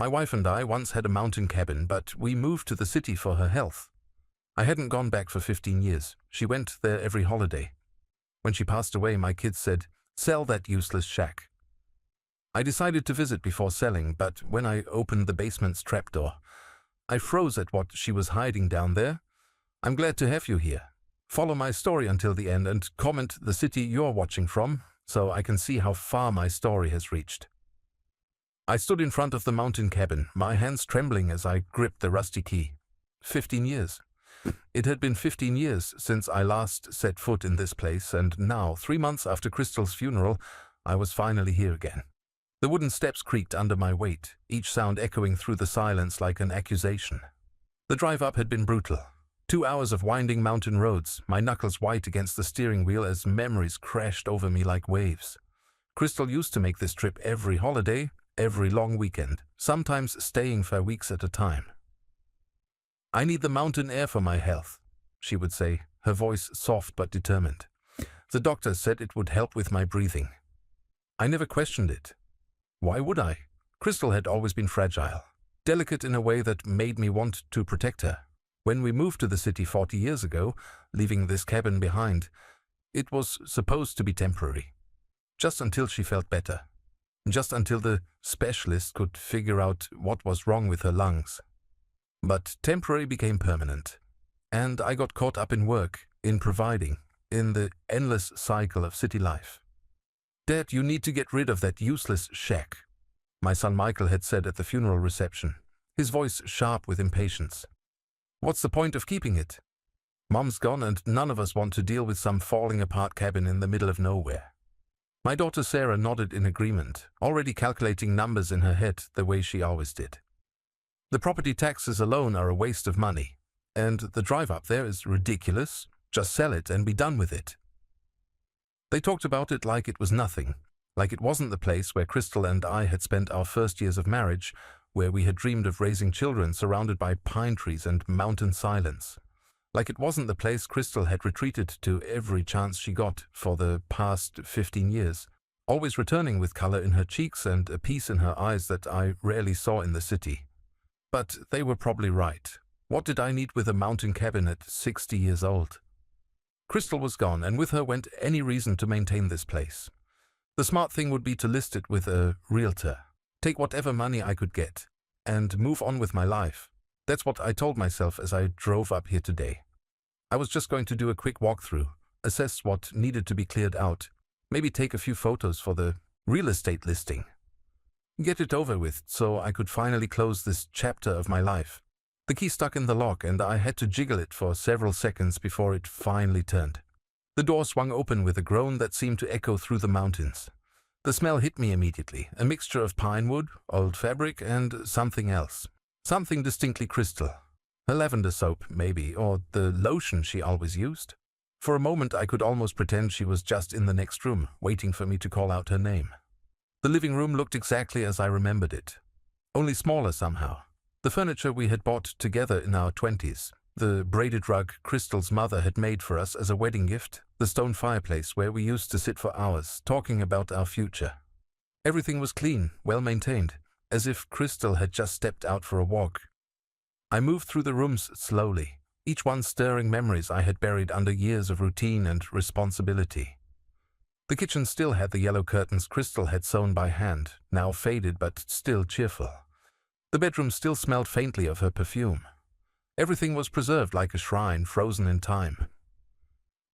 My wife and I once had a mountain cabin, but we moved to the city for her health. I hadn't gone back for 15 years. She went there every holiday. When she passed away, my kids said, "Sell that useless shack." I decided to visit before selling, but when I opened the basement's trapdoor, I froze at what she was hiding down there. I'm glad to have you here. Follow my story until the end and comment the city you're watching from, so I can see how far my story has reached. I stood in front of the mountain cabin, my hands trembling as I gripped the rusty key. 15 years. It had been 15 years since I last set foot in this place, and now, 3 months after Crystal's funeral, I was finally here again. The wooden steps creaked under my weight, each sound echoing through the silence like an accusation. The drive up had been brutal. 2 hours of winding mountain roads, my knuckles white against the steering wheel as memories crashed over me like waves. Crystal used to make this trip every holiday, every long weekend, sometimes staying for weeks at a time. "I need the mountain air for my health," she would say, her voice soft but determined. "The doctor said it would help with my breathing." I never questioned it. Why would I? Crystal had always been fragile, delicate in a way that made me want to protect her. When we moved to the city 40 years ago, leaving this cabin behind, it was supposed to be temporary. Just until she felt better. Just until the specialist could figure out what was wrong with her lungs. But temporary became permanent. And I got caught up in work, in providing, in the endless cycle of city life. "Dad, you need to get rid of that useless shack," my son Michael had said at the funeral reception, his voice sharp with impatience. "What's the point of keeping it? Mom's gone and none of us want to deal with some falling apart cabin in the middle of nowhere." My daughter Sarah nodded in agreement, already calculating numbers in her head the way she always did. "The property taxes alone are a waste of money, and the drive up there is ridiculous. Just sell it and be done with it." They talked about it like it was nothing, like it wasn't the place where Crystal and I had spent our first years of marriage, where we had dreamed of raising children surrounded by pine trees and mountain silence. Like it wasn't the place Crystal had retreated to every chance she got for the past 15 years, always returning with color in her cheeks and a peace in her eyes that I rarely saw in the city. But they were probably right. What did I need with a mountain cabin at 60 years old? Crystal was gone, and with her went any reason to maintain this place. The smart thing would be to list it with a realtor, take whatever money I could get, and move on with my life. That's what I told myself as I drove up here today. I was just going to do a quick walkthrough, assess what needed to be cleared out, maybe take a few photos for the real estate listing. Get it over with so I could finally close this chapter of my life. The key stuck in the lock and I had to jiggle it for several seconds before it finally turned. The door swung open with a groan that seemed to echo through the mountains. The smell hit me immediately, a mixture of pine wood, old fabric, and something else. Something distinctly Crystal. Her lavender soap, maybe, or the lotion she always used. For a moment I could almost pretend she was just in the next room, waiting for me to call out her name. The living room looked exactly as I remembered it, only smaller somehow. The furniture we had bought together in our 20s, the braided rug Crystal's mother had made for us as a wedding gift, the stone fireplace where we used to sit for hours, talking about our future. Everything was clean, well maintained, as if Crystal had just stepped out for a walk. I moved through the rooms slowly, each one stirring memories I had buried under years of routine and responsibility. The kitchen still had the yellow curtains Crystal had sewn by hand, now faded but still cheerful. The bedroom still smelled faintly of her perfume. Everything was preserved like a shrine frozen in time.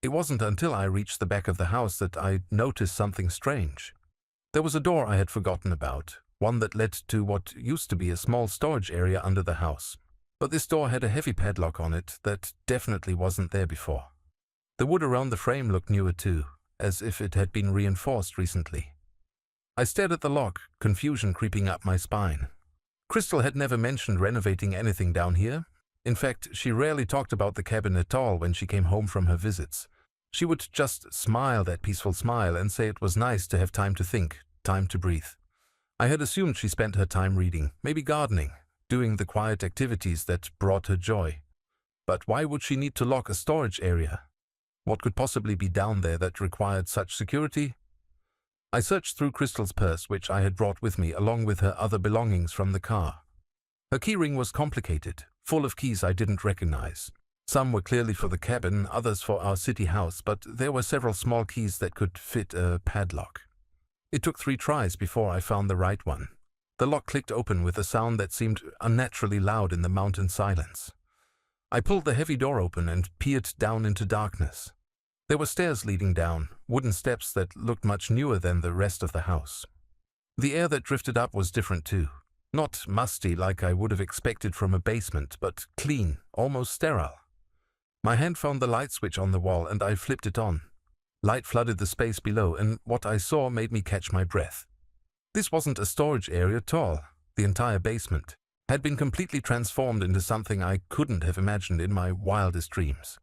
It wasn't until I reached the back of the house that I noticed something strange. There was a door I had forgotten about, one that led to what used to be a small storage area under the house. But this door had a heavy padlock on it that definitely wasn't there before. The wood around the frame looked newer too, as if it had been reinforced recently. I stared at the lock, confusion creeping up my spine. Crystal had never mentioned renovating anything down here. In fact, she rarely talked about the cabin at all when she came home from her visits. She would just smile that peaceful smile and say it was nice to have time to think, time to breathe. I had assumed she spent her time reading, maybe gardening, doing the quiet activities that brought her joy. But why would she need to lock a storage area? What could possibly be down there that required such security? I searched through Crystal's purse, which I had brought with me along with her other belongings from the car. Her keyring was complicated, full of keys I didn't recognize. Some were clearly for the cabin, others for our city house, but there were several small keys that could fit a padlock. It took 3 tries before I found the right one. The lock clicked open with a sound that seemed unnaturally loud in the mountain silence. I pulled the heavy door open and peered down into darkness. There were stairs leading down, wooden steps that looked much newer than the rest of the house. The air that drifted up was different too. Not musty like I would have expected from a basement, but clean, almost sterile. My hand found the light switch on the wall and I flipped it on. Light flooded the space below, and what I saw made me catch my breath. This wasn't a storage area at all. The entire basement had been completely transformed into something I couldn't have imagined in my wildest dreams.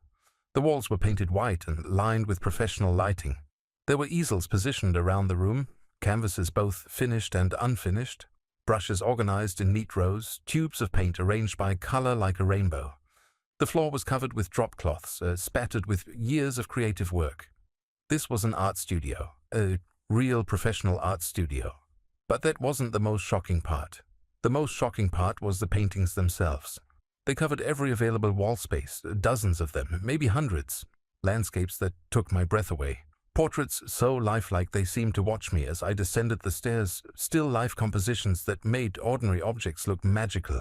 The walls were painted white and lined with professional lighting. There were easels positioned around the room, canvases both finished and unfinished, brushes organized in neat rows, tubes of paint arranged by color like a rainbow. The floor was covered with drop cloths, spattered with years of creative work. This was an art studio, a real professional art studio. But that wasn't the most shocking part. The most shocking part was the paintings themselves. They covered every available wall space, dozens of them, maybe hundreds. Landscapes that took my breath away. Portraits so lifelike they seemed to watch me as I descended the stairs, still life compositions that made ordinary objects look magical.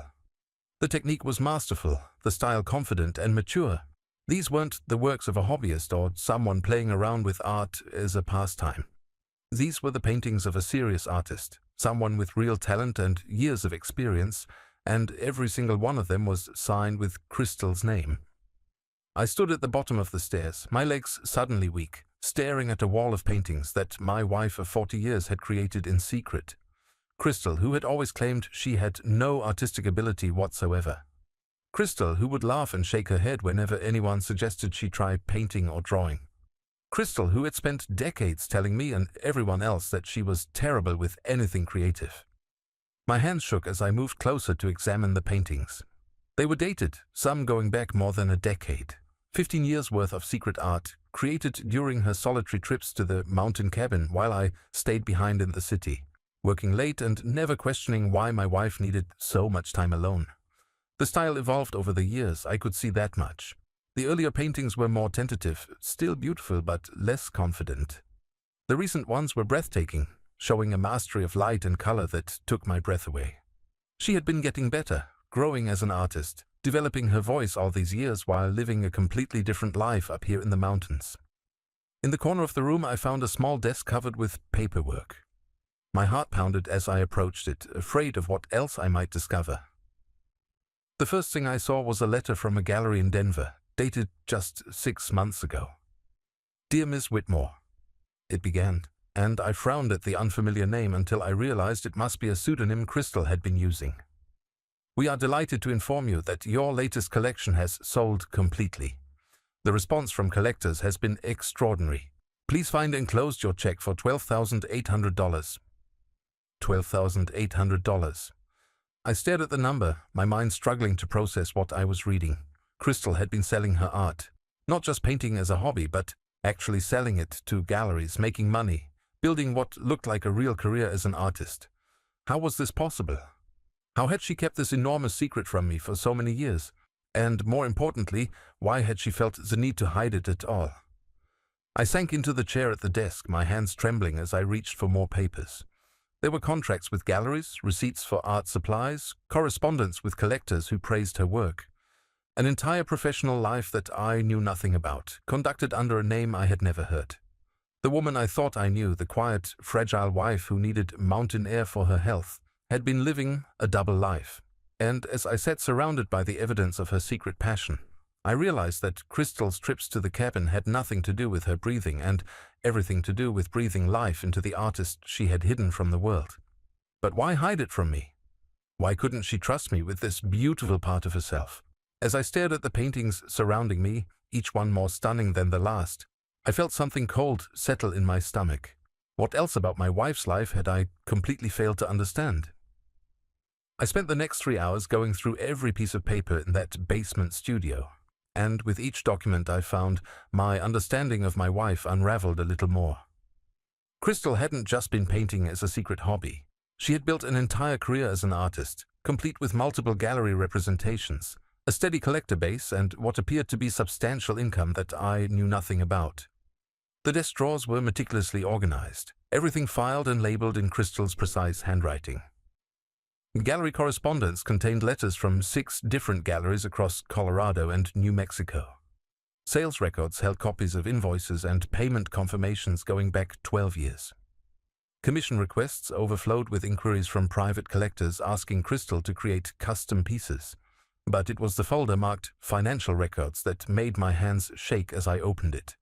The technique was masterful, the style confident and mature. These weren't the works of a hobbyist or someone playing around with art as a pastime. These were the paintings of a serious artist, someone with real talent and years of experience, and every single one of them was signed with Crystal's name. I stood at the bottom of the stairs, my legs suddenly weak, staring at a wall of paintings that my wife of 40 years had created in secret. Crystal, who had always claimed she had no artistic ability whatsoever. Crystal, who would laugh and shake her head whenever anyone suggested she try painting or drawing. Crystal, who had spent decades telling me and everyone else that she was terrible with anything creative. My hands shook as I moved closer to examine the paintings. They were dated, some going back more than a decade. 15 years worth of secret art, created during her solitary trips to the mountain cabin while I stayed behind in the city, working late and never questioning why my wife needed so much time alone. The style evolved over the years, I could see that much. The earlier paintings were more tentative, still beautiful but less confident. The recent ones were breathtaking, showing a mastery of light and color that took my breath away. She had been getting better, growing as an artist, developing her voice all these years while living a completely different life up here in the mountains. In the corner of the room I found a small desk covered with paperwork. My heart pounded as I approached it, afraid of what else I might discover. The first thing I saw was a letter from a gallery in Denver, dated just 6 months ago. "Dear Miss Whitmore," it began, and I frowned at the unfamiliar name until I realized it must be a pseudonym Crystal had been using. "We are delighted to inform you that your latest collection has sold completely. The response from collectors has been extraordinary. Please find enclosed your check for $12,800. $12,800. I stared at the number, my mind struggling to process what I was reading. Crystal had been selling her art, not just painting as a hobby, but actually selling it to galleries, making money, building what looked like a real career as an artist. How was this possible? How had she kept this enormous secret from me for so many years? And more importantly, why had she felt the need to hide it at all? I sank into the chair at the desk, my hands trembling as I reached for more papers. There were contracts with galleries, receipts for art supplies, correspondence with collectors who praised her work. An entire professional life that I knew nothing about, conducted under a name I had never heard. The woman I thought I knew, the quiet, fragile wife who needed mountain air for her health, had been living a double life. And as I sat surrounded by the evidence of her secret passion, I realized that Crystal's trips to the cabin had nothing to do with her breathing and everything to do with breathing life into the artist she had hidden from the world. But why hide it from me? Why couldn't she trust me with this beautiful part of herself? As I stared at the paintings surrounding me, each one more stunning than the last, I felt something cold settle in my stomach. What else about my wife's life had I completely failed to understand? I spent the next 3 hours going through every piece of paper in that basement studio, and with each document I found, my understanding of my wife unraveled a little more. Crystal hadn't just been painting as a secret hobby. She had built an entire career as an artist, complete with multiple gallery representations, a steady collector base, and what appeared to be substantial income that I knew nothing about. The desk drawers were meticulously organized, everything filed and labeled in Crystal's precise handwriting. Gallery correspondence contained letters from 6 different galleries across Colorado and New Mexico. Sales records held copies of invoices and payment confirmations going back 12 years. Commission requests overflowed with inquiries from private collectors asking Crystal to create custom pieces, but it was the folder marked Financial Records that made my hands shake as I opened it.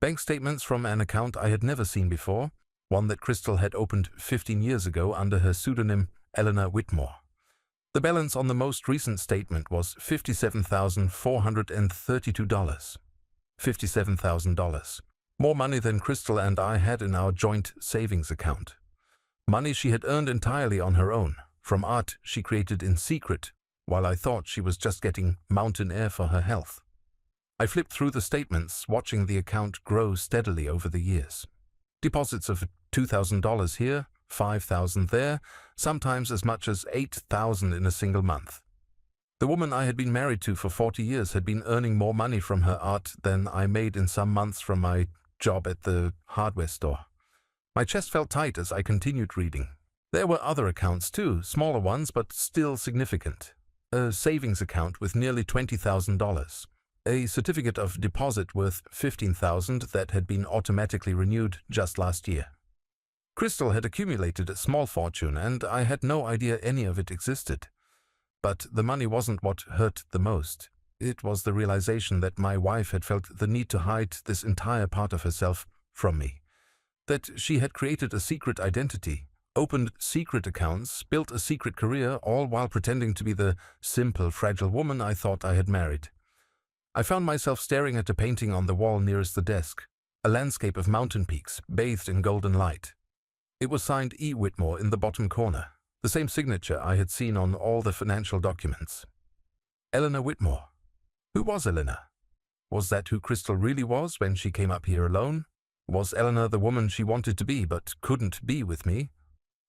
Bank statements from an account I had never seen before, one that Crystal had opened 15 years ago under her pseudonym Eleanor Whitmore. The balance on the most recent statement was $57,432. $57,000. More money than Crystal and I had in our joint savings account. Money she had earned entirely on her own, from art she created in secret, while I thought she was just getting mountain air for her health. I flipped through the statements, watching the account grow steadily over the years. Deposits of $2,000 here, $5,000 there, sometimes as much as $8,000 in a single month. The woman I had been married to for 40 years had been earning more money from her art than I made in some months from my job at the hardware store. My chest felt tight as I continued reading. There were other accounts too, smaller ones but still significant. A savings account with nearly $20,000. A certificate of deposit worth $15,000 that had been automatically renewed just last year. Crystal had accumulated a small fortune, and I had no idea any of it existed. But the money wasn't what hurt the most. It was the realization that my wife had felt the need to hide this entire part of herself from me. That she had created a secret identity, opened secret accounts, built a secret career, all while pretending to be the simple, fragile woman I thought I had married. I found myself staring at a painting on the wall nearest the desk, a landscape of mountain peaks, bathed in golden light. It was signed E. Whitmore in the bottom corner, the same signature I had seen on all the financial documents. Eleanor Whitmore. Who was Eleanor? Was that who Crystal really was when she came up here alone? Was Eleanor the woman she wanted to be but couldn't be with me?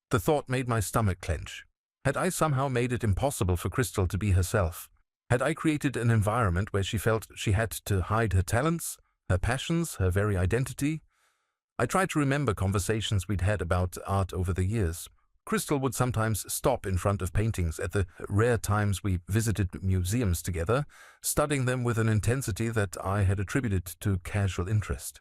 The thought made my stomach clench. Had I somehow made it impossible for Crystal to be herself? Had I created an environment where she felt she had to hide her talents, her passions, her very identity? I tried to remember conversations we'd had about art over the years. Crystal would sometimes stop in front of paintings at the rare times we visited museums together, studying them with an intensity that I had attributed to casual interest.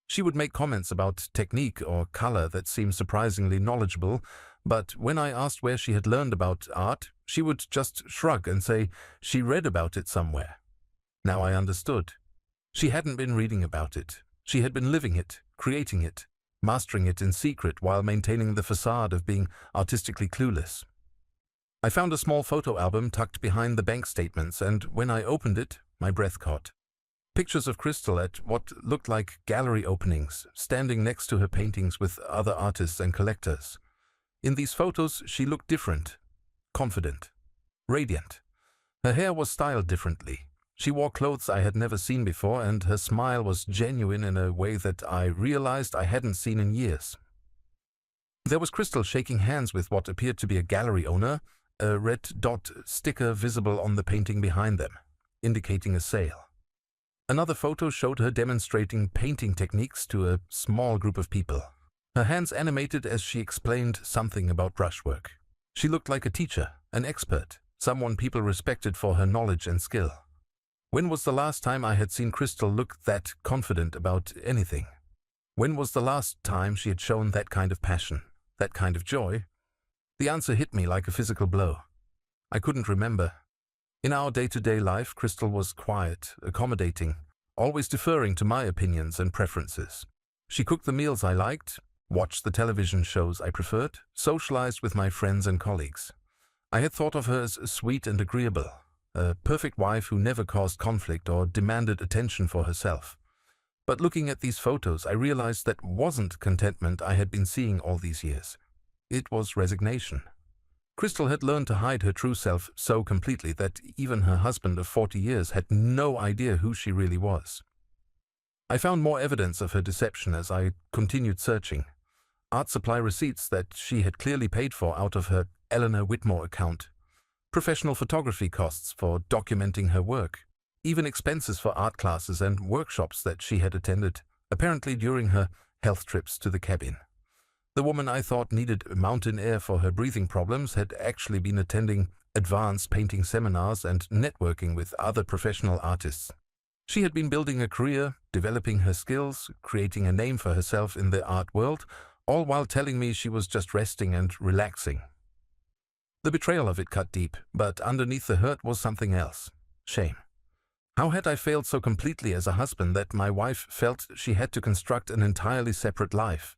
She would make comments about technique or color that seemed surprisingly knowledgeable, but when I asked where she had learned about art, she would just shrug and say she read about it somewhere. Now I understood. She hadn't been reading about it. She had been living it, creating it, mastering it in secret while maintaining the facade of being artistically clueless. I found a small photo album tucked behind the bank statements, and when I opened it, my breath caught. Pictures of Crystal at what looked like gallery openings, standing next to her paintings with other artists and collectors. In these photos, she looked different, confident, radiant. Her hair was styled differently. She wore clothes I had never seen before, and her smile was genuine in a way that I realized I hadn't seen in years. There was Crystal shaking hands with what appeared to be a gallery owner, a red dot sticker visible on the painting behind them, indicating a sale. Another photo showed her demonstrating painting techniques to a small group of people. Her hands animated as she explained something about brushwork. She looked like a teacher, an expert, someone people respected for her knowledge and skill. When was the last time I had seen Crystal look that confident about anything? When was the last time she had shown that kind of passion, that kind of joy? The answer hit me like a physical blow. I couldn't remember. In our day-to-day life, Crystal was quiet, accommodating, always deferring to my opinions and preferences. She cooked the meals I liked, watched the television shows I preferred, socialized with my friends and colleagues. I had thought of her as sweet and agreeable, a perfect wife who never caused conflict or demanded attention for herself. But looking at these photos, I realized that wasn't contentment I had been seeing all these years. It was resignation. Crystal had learned to hide her true self so completely that even her husband of 40 years had no idea who she really was. I found more evidence of her deception as I continued searching. art supply receipts that she had clearly paid for out of her Eleanor Whitmore account, professional photography costs for documenting her work, even expenses for art classes and workshops that she had attended, apparently during her health trips to the cabin. The woman I thought needed mountain air for her breathing problems had actually been attending advanced painting seminars and networking with other professional artists. She had been building a career, developing her skills, creating a name for herself in the art world, all while telling me she was just resting and relaxing. The betrayal of it cut deep, but underneath the hurt was something else: shame. How had I failed so completely as a husband that my wife felt she had to construct an entirely separate life?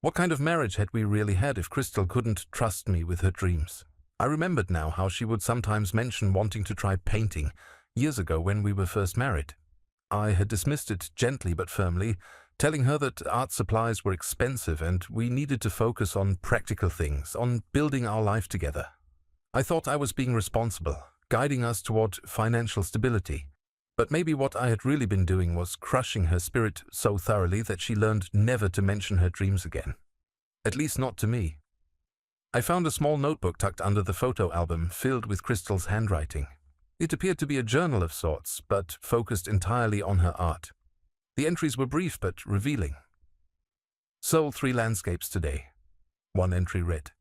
What kind of marriage had we really had if Crystal couldn't trust me with her dreams? I remembered now how she would sometimes mention wanting to try painting, years ago when we were first married. I had dismissed it gently but firmly, telling her that art supplies were expensive and we needed to focus on practical things, on building our life together. I thought I was being responsible, guiding us toward financial stability. But maybe what I had really been doing was crushing her spirit so thoroughly that she learned never to mention her dreams again. At least not to me. I found a small notebook tucked under the photo album filled with Crystal's handwriting. It appeared to be a journal of sorts, but focused entirely on her art. The entries were brief but revealing. Sold 3 landscapes today. One entry read,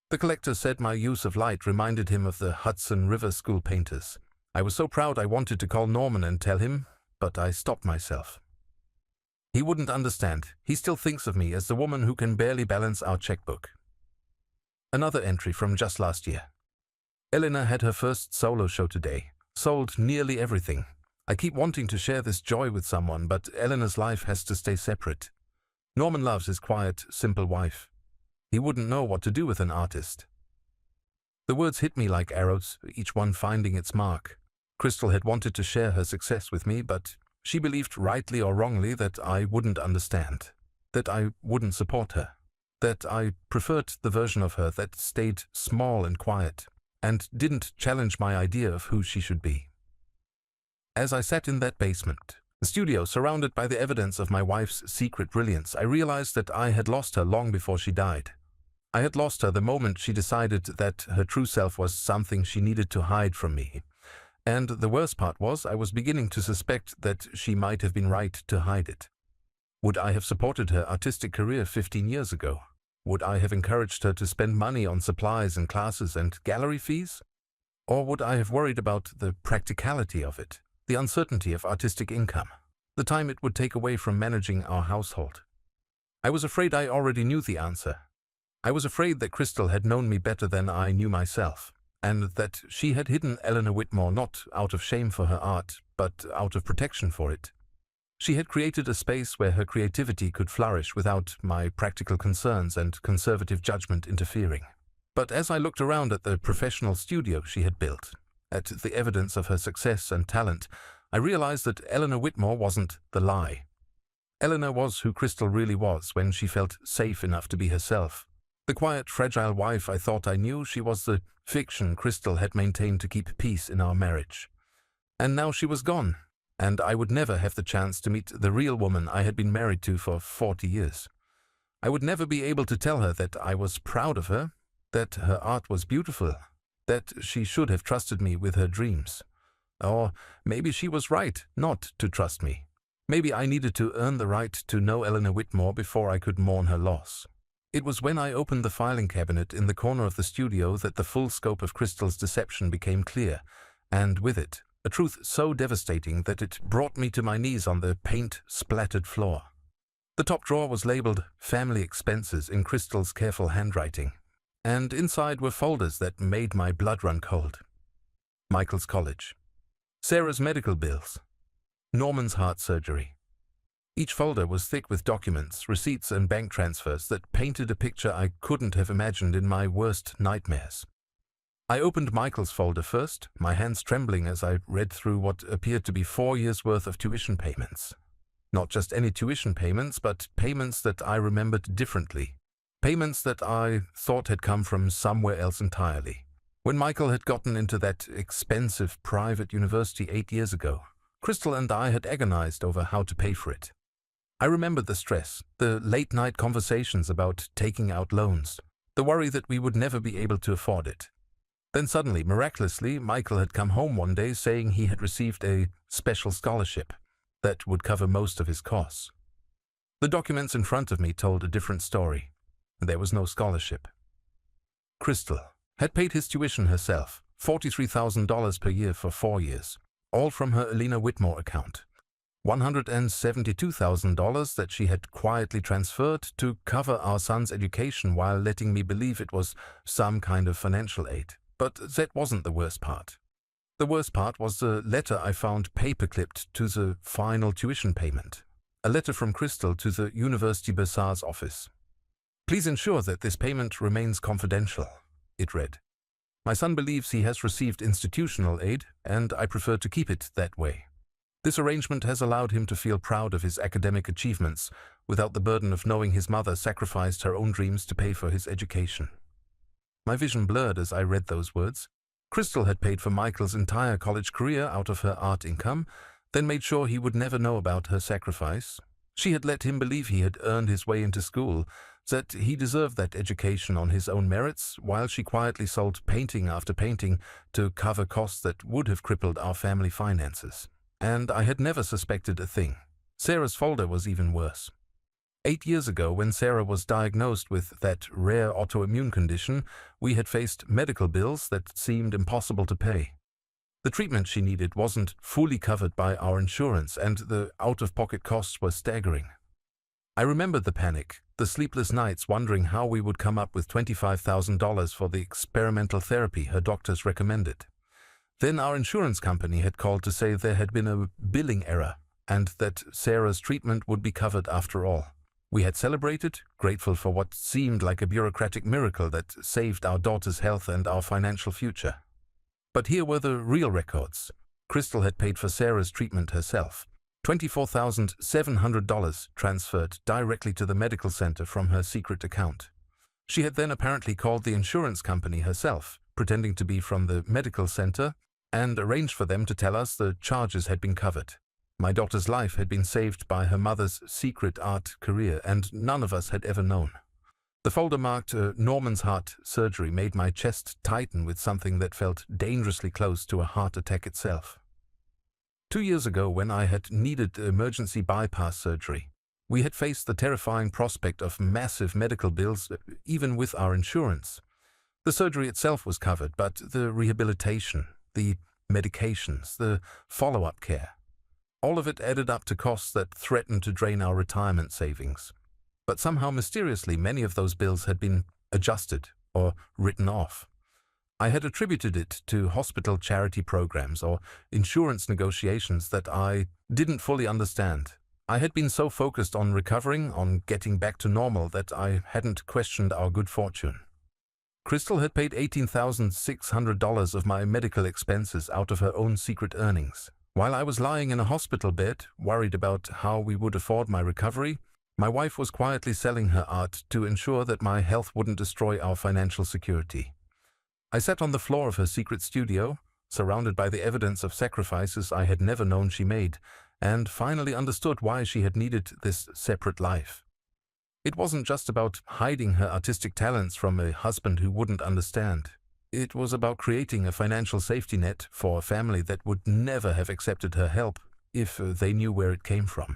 "The collector said my use of light reminded him of the Hudson River School painters. I was so proud I wanted to call Norman and tell him, but I stopped myself. He wouldn't understand. He still thinks of me as the woman who can barely balance our checkbook." Another entry from just last year. "Eleanor had her first solo show today. Sold nearly everything. I keep wanting to share this joy with someone, but Eleanor's life has to stay separate. Norman loves his quiet, simple wife. He wouldn't know what to do with an artist." The words hit me like arrows, each one finding its mark. Crystal had wanted to share her success with me, but she believed, rightly or wrongly, that I wouldn't understand, that I wouldn't support her, that I preferred the version of her that stayed small and quiet, and didn't challenge my idea of who she should be. As I sat in that basement, the studio surrounded by the evidence of my wife's secret brilliance, I realized that I had lost her long before she died. I had lost her the moment she decided that her true self was something she needed to hide from me. And the worst part was, I was beginning to suspect that she might have been right to hide it. Would I have supported her artistic career 15 years ago? Would I have encouraged her to spend money on supplies and classes and gallery fees? Or would I have worried about the practicality of it, the uncertainty of artistic income, the time it would take away from managing our household? I was afraid I already knew the answer. I was afraid that Crystal had known me better than I knew myself, and that she had hidden Eleanor Whitmore not out of shame for her art, but out of protection for it. She had created a space where her creativity could flourish without my practical concerns and conservative judgment interfering. But as I looked around at the professional studio she had built, at the evidence of her success and talent, I realized that Eleanor Whitmore wasn't the lie. Eleanor was who Crystal really was when she felt safe enough to be herself. The quiet, fragile wife I thought I knew, she was the fiction Crystal had maintained to keep peace in our marriage. And now she was gone, and I would never have the chance to meet the real woman I had been married to for 40 years. I would never be able to tell her that I was proud of her, that her art was beautiful, that she should have trusted me with her dreams. Or maybe she was right not to trust me. Maybe I needed to earn the right to know Eleanor Whitmore before I could mourn her loss. It was when I opened the filing cabinet in the corner of the studio that the full scope of Crystal's deception became clear, and with it, a truth so devastating that it brought me to my knees on the paint-splattered floor. The top drawer was labeled "Family Expenses" in Crystal's careful handwriting, and inside were folders that made my blood run cold. Michael's college, Sarah's medical bills, Norman's heart surgery. Each folder was thick with documents, receipts, and bank transfers that painted a picture I couldn't have imagined in my worst nightmares. I opened Michael's folder first, my hands trembling as I read through what appeared to be 4 years' worth of tuition payments. Not just any tuition payments, but payments that I remembered differently. Payments that I thought had come from somewhere else entirely. When Michael had gotten into that expensive private university 8 years ago, Crystal and I had agonized over how to pay for it. I remembered the stress, the late-night conversations about taking out loans, the worry that we would never be able to afford it. Then suddenly, miraculously, Michael had come home one day saying he had received a special scholarship that would cover most of his costs. The documents in front of me told a different story. There was no scholarship. Crystal had paid his tuition herself, $43,000 per year for 4 years, all from her Elena Whitmore account. $172,000 that she had quietly transferred to cover our son's education while letting me believe it was some kind of financial aid. But that wasn't the worst part. The worst part was the letter I found paperclipped to the final tuition payment. A letter from Crystal to the University Bursar's office. "Please ensure that this payment remains confidential," it read. "My son believes he has received institutional aid, and I prefer to keep it that way. This arrangement has allowed him to feel proud of his academic achievements without the burden of knowing his mother sacrificed her own dreams to pay for his education." My vision blurred as I read those words. Crystal had paid for Michael's entire college career out of her art income, then made sure he would never know about her sacrifice. She had let him believe he had earned his way into school, that he deserved that education on his own merits, while she quietly sold painting after painting to cover costs that would have crippled our family finances. And I had never suspected a thing. Sarah's folder was even worse. 8 years ago, when Sarah was diagnosed with that rare autoimmune condition, we had faced medical bills that seemed impossible to pay. The treatment she needed wasn't fully covered by our insurance, and the out-of-pocket costs were staggering. I remembered the panic, the sleepless nights wondering how we would come up with $25,000 for the experimental therapy her doctors recommended. Then our insurance company had called to say there had been a billing error, and that Sarah's treatment would be covered after all. We had celebrated, grateful for what seemed like a bureaucratic miracle that saved our daughter's health and our financial future. But here were the real records. Crystal had paid for Sarah's treatment herself. $24,700 transferred directly to the medical center from her secret account. She had then apparently called the insurance company herself, pretending to be from the medical center, and arranged for them to tell us the charges had been covered. My daughter's life had been saved by her mother's secret art career, and none of us had ever known. The folder marked Norman's heart surgery made my chest tighten with something that felt dangerously close to a heart attack itself. 2 years ago, when I had needed emergency bypass surgery, we had faced the terrifying prospect of massive medical bills, even with our insurance. The surgery itself was covered, but the rehabilitation, the medications, the follow-up care, all of it added up to costs that threatened to drain our retirement savings. But somehow, mysteriously, many of those bills had been adjusted or written off. I had attributed it to hospital charity programs or insurance negotiations that I didn't fully understand. I had been so focused on recovering, on getting back to normal, that I hadn't questioned our good fortune. Crystal had paid $18,600 of my medical expenses out of her own secret earnings. While I was lying in a hospital bed, worried about how we would afford my recovery, my wife was quietly selling her art to ensure that my health wouldn't destroy our financial security. I sat on the floor of her secret studio, surrounded by the evidence of sacrifices I had never known she made, and finally understood why she had needed this separate life. It wasn't just about hiding her artistic talents from a husband who wouldn't understand. It was about creating a financial safety net for a family that would never have accepted her help if they knew where it came from.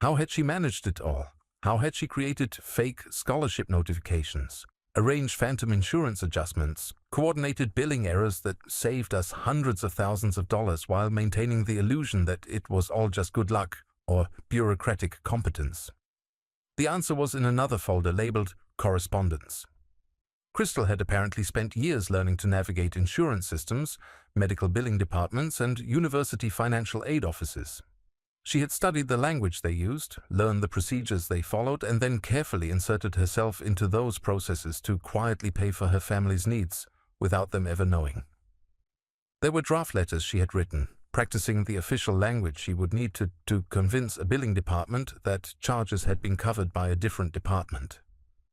How had she managed it all? How had she created fake scholarship notifications, arranged phantom insurance adjustments, coordinated billing errors that saved us hundreds of thousands of dollars while maintaining the illusion that it was all just good luck or bureaucratic competence? The answer was in another folder labeled Correspondence. Crystal had apparently spent years learning to navigate insurance systems, medical billing departments, and university financial aid offices. She had studied the language they used, learned the procedures they followed, and then carefully inserted herself into those processes to quietly pay for her family's needs, without them ever knowing. There were draft letters she had written, practicing the official language she would need to convince a billing department that charges had been covered by a different department.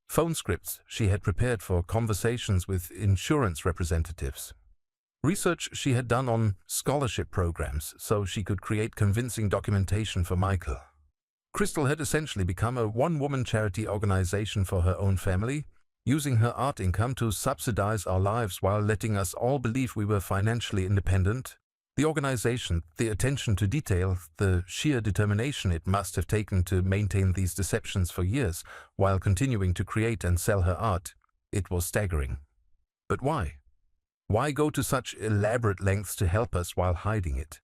Phone scripts she had prepared for conversations with insurance representatives. Research she had done on scholarship programs so she could create convincing documentation for Michael. Crystal had essentially become a one-woman charity organization for her own family, using her art income to subsidize our lives while letting us all believe we were financially independent. The organization, the attention to detail, the sheer determination it must have taken to maintain these deceptions for years while continuing to create and sell her art, it was staggering. But why? Why go to such elaborate lengths to help us while hiding it?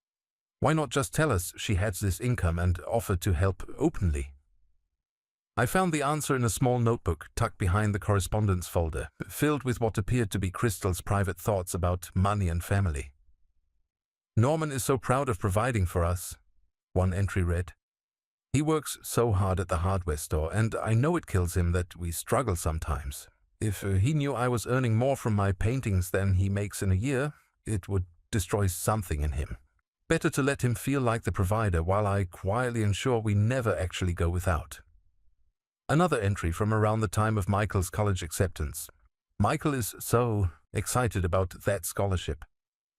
Why not just tell us she had this income and offer to help openly? I found the answer in a small notebook tucked behind the correspondence folder, filled with what appeared to be Crystal's private thoughts about money and family. "Norman is so proud of providing for us," one entry read. "He works so hard at the hardware store, and I know it kills him that we struggle sometimes. If he knew I was earning more from my paintings than he makes in a year, it would destroy something in him. Better to let him feel like the provider while I quietly ensure we never actually go without." Another entry from around the time of Michael's college acceptance. "Michael is so excited about that scholarship.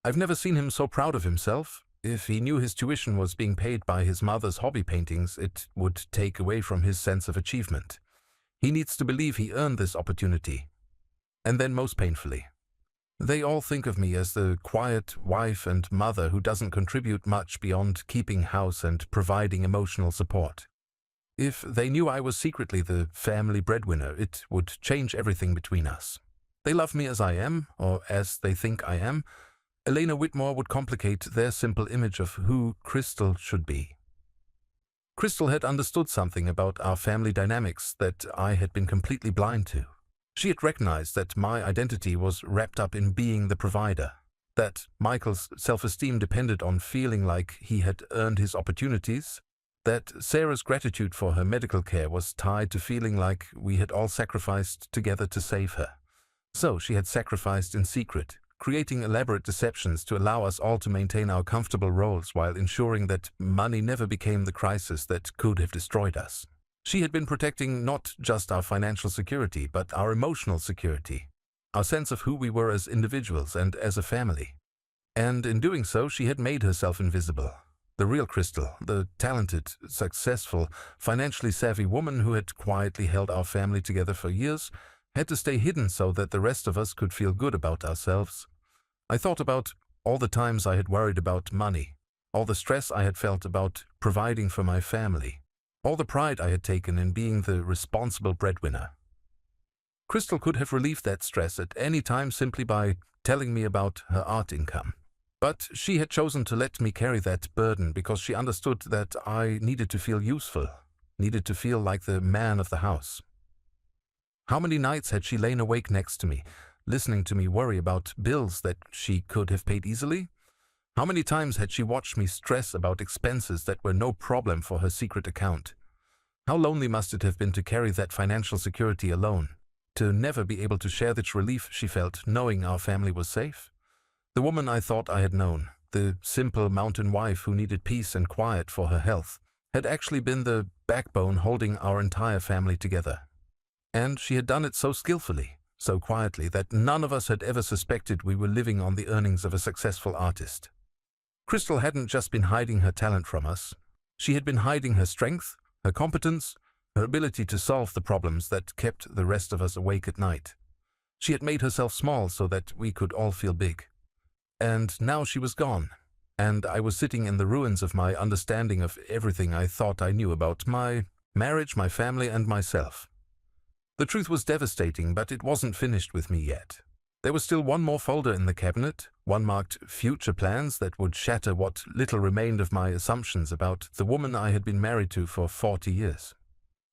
I've never seen him so proud of himself. If he knew his tuition was being paid by his mother's hobby paintings, it would take away from his sense of achievement. He needs to believe he earned this opportunity." And then most painfully, "They all think of me as the quiet wife and mother who doesn't contribute much beyond keeping house and providing emotional support. If they knew I was secretly the family breadwinner, it would change everything between us. They love me as I am, or as they think I am. Elena Whitmore would complicate their simple image of who Crystal should be." Crystal had understood something about our family dynamics that I had been completely blind to. She had recognized that my identity was wrapped up in being the provider, that Michael's self-esteem depended on feeling like he had earned his opportunities, that Sarah's gratitude for her medical care was tied to feeling like we had all sacrificed together to save her. So she had sacrificed in secret, creating elaborate deceptions to allow us all to maintain our comfortable roles while ensuring that money never became the crisis that could have destroyed us. She had been protecting not just our financial security, but our emotional security, our sense of who we were as individuals and as a family. And in doing so, she had made herself invisible. The real Crystal, the talented, successful, financially savvy woman who had quietly held our family together for years, had to stay hidden so that the rest of us could feel good about ourselves. I thought about all the times I had worried about money, all the stress I had felt about providing for my family, all the pride I had taken in being the responsible breadwinner. Crystal could have relieved that stress at any time simply by telling me about her art income. But she had chosen to let me carry that burden because she understood that I needed to feel useful, needed to feel like the man of the house. How many nights had she lain awake next to me, listening to me worry about bills that she could have paid easily? How many times had she watched me stress about expenses that were no problem for her secret account? How lonely must it have been to carry that financial security alone, to never be able to share the relief she felt knowing our family was safe? The woman I thought I had known, the simple mountain wife who needed peace and quiet for her health, had actually been the backbone holding our entire family together. And she had done it so skillfully, so quietly, that none of us had ever suspected we were living on the earnings of a successful artist. Crystal hadn't just been hiding her talent from us. She had been hiding her strength, her competence, her ability to solve the problems that kept the rest of us awake at night. She had made herself small so that we could all feel big. And now she was gone, and I was sitting in the ruins of my understanding of everything I thought I knew about my marriage, my family, and myself. The truth was devastating, but it wasn't finished with me yet. There was still one more folder in the cabinet, one marked future plans that would shatter what little remained of my assumptions about the woman I had been married to for 40 years.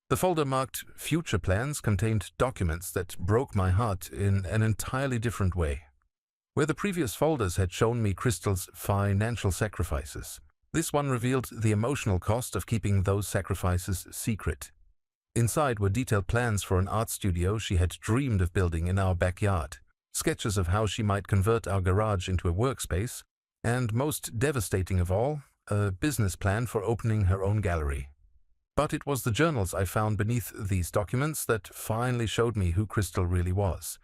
The folder marked future plans contained documents that broke my heart in an entirely different way. Where the previous folders had shown me Crystal's financial sacrifices, this one revealed the emotional cost of keeping those sacrifices secret. Inside were detailed plans for an art studio she had dreamed of building in our backyard, sketches of how she might convert our garage into a workspace, and most devastating of all, a business plan for opening her own gallery. But it was the journals I found beneath these documents that finally showed me who Crystal really was,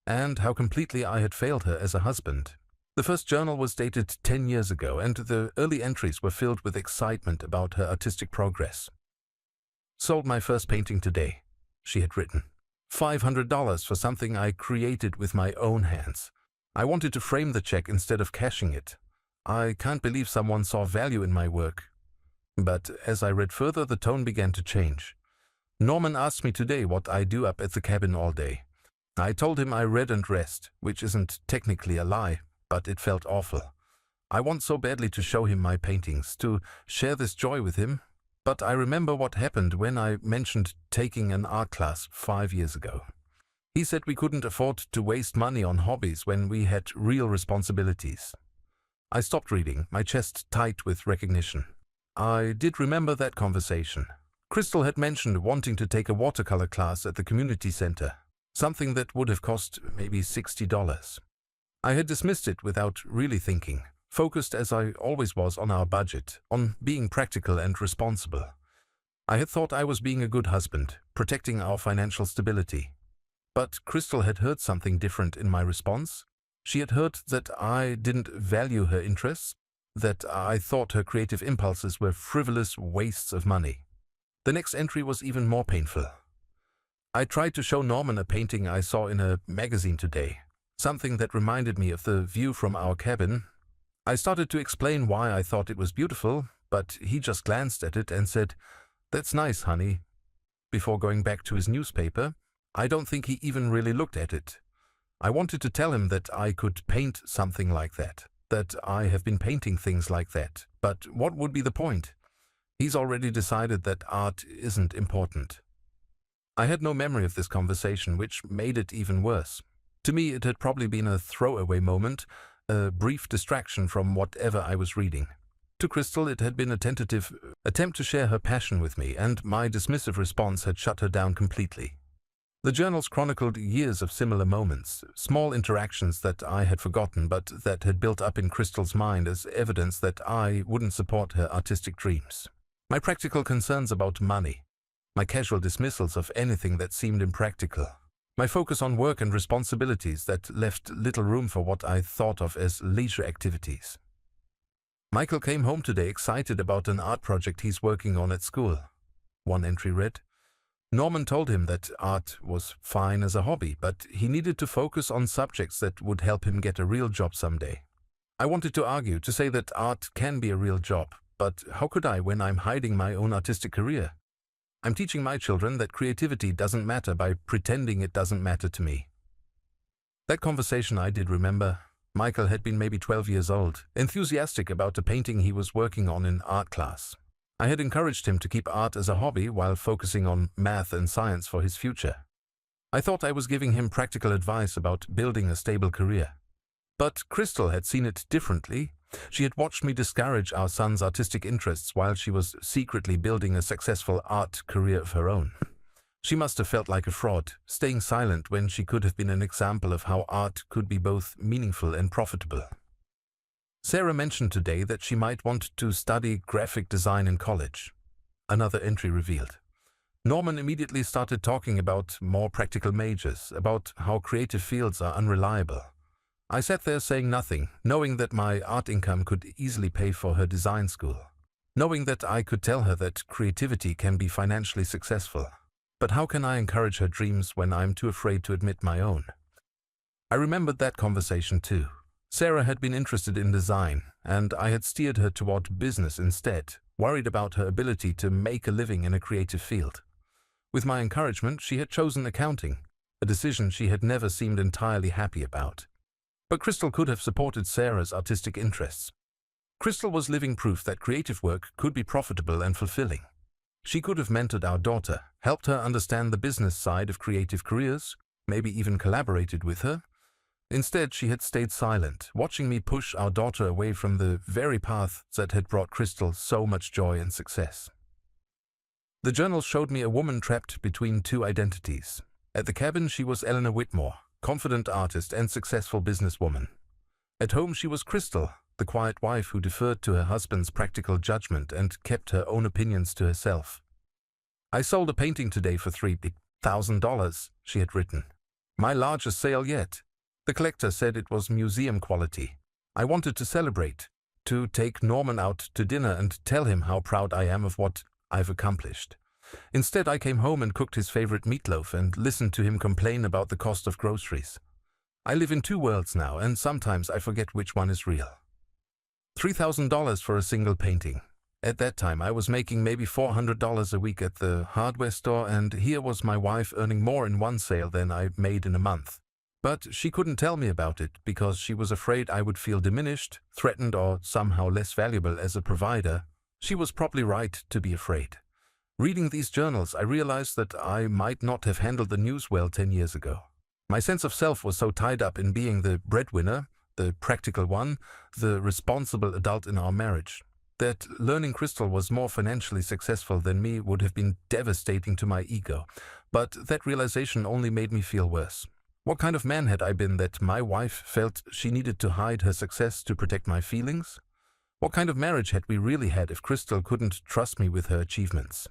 and how completely I had failed her as a husband. The first journal was dated 10 years ago, and the early entries were filled with excitement about her artistic progress. Sold my first painting today, she had written. $500 for something I created with my own hands. I wanted to frame the check instead of cashing it. I can't believe someone saw value in my work. But as I read further, the tone began to change. Norman asked me today what I do up at the cabin all day. I told him I read and rest, which isn't technically a lie, but it felt awful. I want so badly to show him my paintings, to share this joy with him, but I remember what happened when I mentioned taking an art class 5 years ago. He said we couldn't afford to waste money on hobbies when we had real responsibilities. I stopped reading, my chest tight with recognition. I did remember that conversation. Crystal had mentioned wanting to take a watercolor class at the community center, something that would have cost maybe $60. I had dismissed it without really thinking, focused as I always was on our budget, on being practical and responsible. I had thought I was being a good husband, protecting our financial stability. But Crystal had heard something different in my response. She had heard that I didn't value her interests, that I thought her creative impulses were frivolous wastes of money. The next entry was even more painful. I tried to show Norman a painting I saw in a magazine today, something that reminded me of the view from our cabin. I started to explain why I thought it was beautiful, but he just glanced at it and said, "That's nice, honey," before going back to his newspaper. I don't think he even really looked at it. I wanted to tell him that I could paint something like that I have been painting things like that, but what would be the point? He's already decided that art isn't important. I had no memory of this conversation, which made it even worse. To me, it had probably been a throwaway moment, a brief distraction from whatever I was reading. To Crystal, it had been a tentative attempt to share her passion with me, and my dismissive response had shut her down completely. The journals chronicled years of similar moments, small interactions that I had forgotten but that had built up in Crystal's mind as evidence that I wouldn't support her artistic dreams. My practical concerns about money, my casual dismissals of anything that seemed impractical, my focus on work and responsibilities that left little room for what I thought of as leisure activities. Michael came home today excited about an art project he's working on at school. One entry read, Norman told him that art was fine as a hobby, but he needed to focus on subjects that would help him get a real job someday. I wanted to argue, to say that art can be a real job, but how could I when I'm hiding my own artistic career? I'm teaching my children that creativity doesn't matter by pretending it doesn't matter to me. That conversation I did remember. Michael had been maybe 12 years old, enthusiastic about a painting he was working on in art class. I had encouraged him to keep art as a hobby while focusing on math and science for his future. I thought I was giving him practical advice about building a stable career. But Crystal had seen it differently. She had watched me discourage our son's artistic interests while she was secretly building a successful art career of her own. She must have felt like a fraud, staying silent when she could have been an example of how art could be both meaningful and profitable. Sarah mentioned today that she might want to study graphic design in college. Another entry revealed. Norman immediately started talking about more practical majors, about how creative fields are unreliable. I sat there saying nothing, knowing that my art income could easily pay for her design school, knowing that I could tell her that creativity can be financially successful. But how can I encourage her dreams when I'm too afraid to admit my own? I remembered that conversation too. Sarah had been interested in design, and I had steered her toward business instead, worried about her ability to make a living in a creative field. With my encouragement, she had chosen accounting, a decision she had never seemed entirely happy about. But Crystal could have supported Sarah's artistic interests. Crystal was living proof that creative work could be profitable and fulfilling. She could have mentored our daughter, helped her understand the business side of creative careers, maybe even collaborated with her. Instead, she had stayed silent, watching me push our daughter away from the very path that had brought Crystal so much joy and success. The journal showed me a woman trapped between two identities. At the cabin, she was Eleanor Whitmore, confident artist and successful businesswoman. At home, she was Crystal, the quiet wife who deferred to her husband's practical judgment and kept her own opinions to herself. I sold a painting today for $3,000, she had written. My largest sale yet. The collector said it was museum quality. I wanted to celebrate, to take Norman out to dinner and tell him how proud I am of what I've accomplished. Instead, I came home and cooked his favorite meatloaf and listened to him complain about the cost of groceries. I live in two worlds now, and sometimes I forget which one is real. $3,000 for a single painting. At that time, I was making maybe $400 a week at the hardware store, and here was my wife earning more in one sale than I made in a month. But she couldn't tell me about it because she was afraid I would feel diminished, threatened, or somehow less valuable as a provider. She was probably right to be afraid. Reading these journals, I realized that I might not have handled the news well 10 years ago. My sense of self was so tied up in being the breadwinner, the practical one, the responsible adult in our marriage, that learning Crystal was more financially successful than me would have been devastating to my ego. But that realization only made me feel worse. What kind of man had I been that my wife felt she needed to hide her success to protect my feelings? What kind of marriage had we really had if Crystal couldn't trust me with her achievements?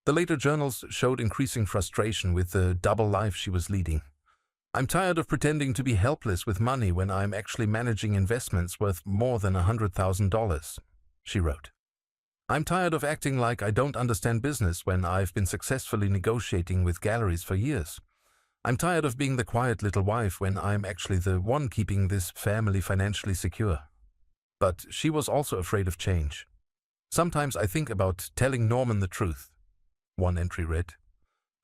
The later journals showed increasing frustration with the double life she was leading. I'm tired of pretending to be helpless with money when I'm actually managing investments worth more than $100,000, she wrote. I'm tired of acting like I don't understand business when I've been successfully negotiating with galleries for years. I'm tired of being the quiet little wife when I'm actually the one keeping this family financially secure. But she was also afraid of change. Sometimes I think about telling Norman the truth. One entry read,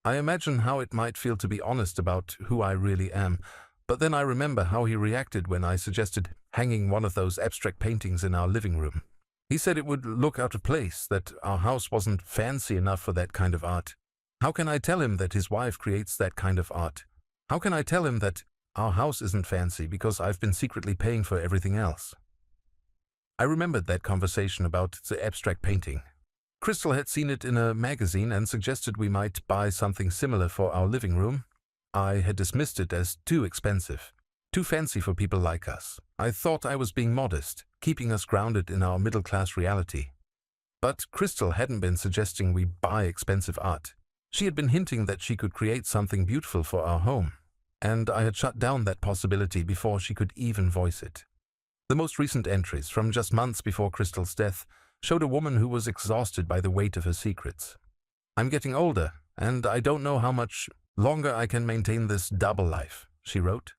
I imagine how it might feel to be honest about who I really am, but then I remember how he reacted when I suggested hanging one of those abstract paintings in our living room. He said it would look out of place, that our house wasn't fancy enough for that kind of art. How can I tell him that his wife creates that kind of art? How can I tell him that our house isn't fancy because I've been secretly paying for everything else? I remembered that conversation about the abstract painting. Crystal had seen it in a magazine and suggested we might buy something similar for our living room. I had dismissed it as too expensive, too fancy for people like us. I thought I was being modest, keeping us grounded in our middle-class reality. But Crystal hadn't been suggesting we buy expensive art. She had been hinting that she could create something beautiful for our home, and I had shut down that possibility before she could even voice it. The most recent entries, from just months before Crystal's death, showed a woman who was exhausted by the weight of her secrets. I'm getting older, and I don't know how much longer I can maintain this double life, she wrote.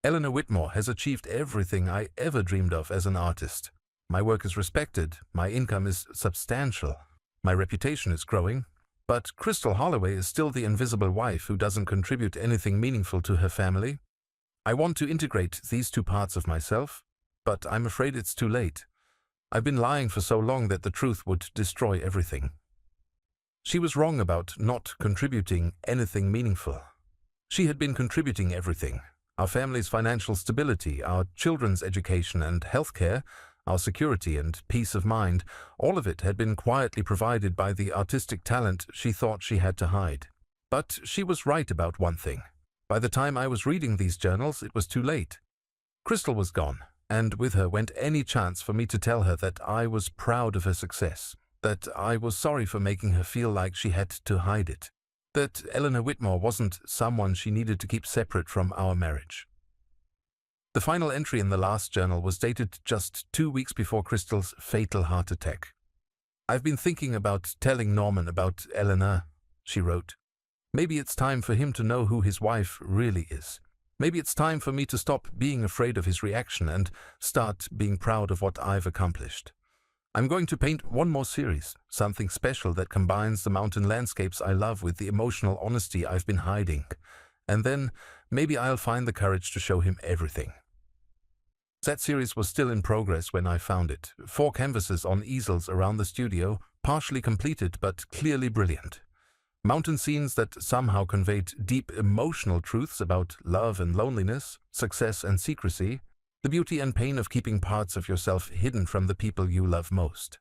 Eleanor Whitmore has achieved everything I ever dreamed of as an artist. My work is respected, my income is substantial, my reputation is growing, but Crystal Holloway is still the invisible wife who doesn't contribute anything meaningful to her family. I want to integrate these two parts of myself, but I'm afraid it's too late. I've been lying for so long that the truth would destroy everything. She was wrong about not contributing anything meaningful. She had been contributing everything. Our family's financial stability, our children's education and health care, our security and peace of mind, all of it had been quietly provided by the artistic talent she thought she had to hide. But she was right about one thing. By the time I was reading these journals, it was too late. Crystal was gone, and with her went any chance for me to tell her that I was proud of her success, that I was sorry for making her feel like she had to hide it, that Eleanor Whitmore wasn't someone she needed to keep separate from our marriage. The final entry in the last journal was dated just 2 weeks before Crystal's fatal heart attack. I've been thinking about telling Norman about Eleanor, she wrote. Maybe it's time for him to know who his wife really is. Maybe it's time for me to stop being afraid of his reaction and start being proud of what I've accomplished. I'm going to paint one more series, something special that combines the mountain landscapes I love with the emotional honesty I've been hiding. And then maybe I'll find the courage to show him everything. That series was still in progress when I found it. 4 canvases on easels around the studio, partially completed but clearly brilliant. Mountain scenes that somehow conveyed deep emotional truths about love and loneliness, success and secrecy, the beauty and pain of keeping parts of yourself hidden from the people you love most.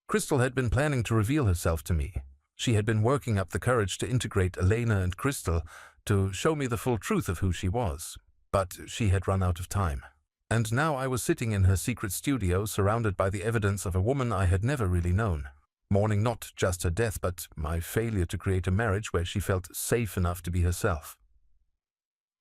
Crystal had been planning to reveal herself to me. She had been working up the courage to integrate Elena and Crystal to show me the full truth of who she was. But she had run out of time. And now I was sitting in her secret studio surrounded by the evidence of a woman I had never really known, mourning not just her death but my failure to create a marriage where she felt safe enough to be herself.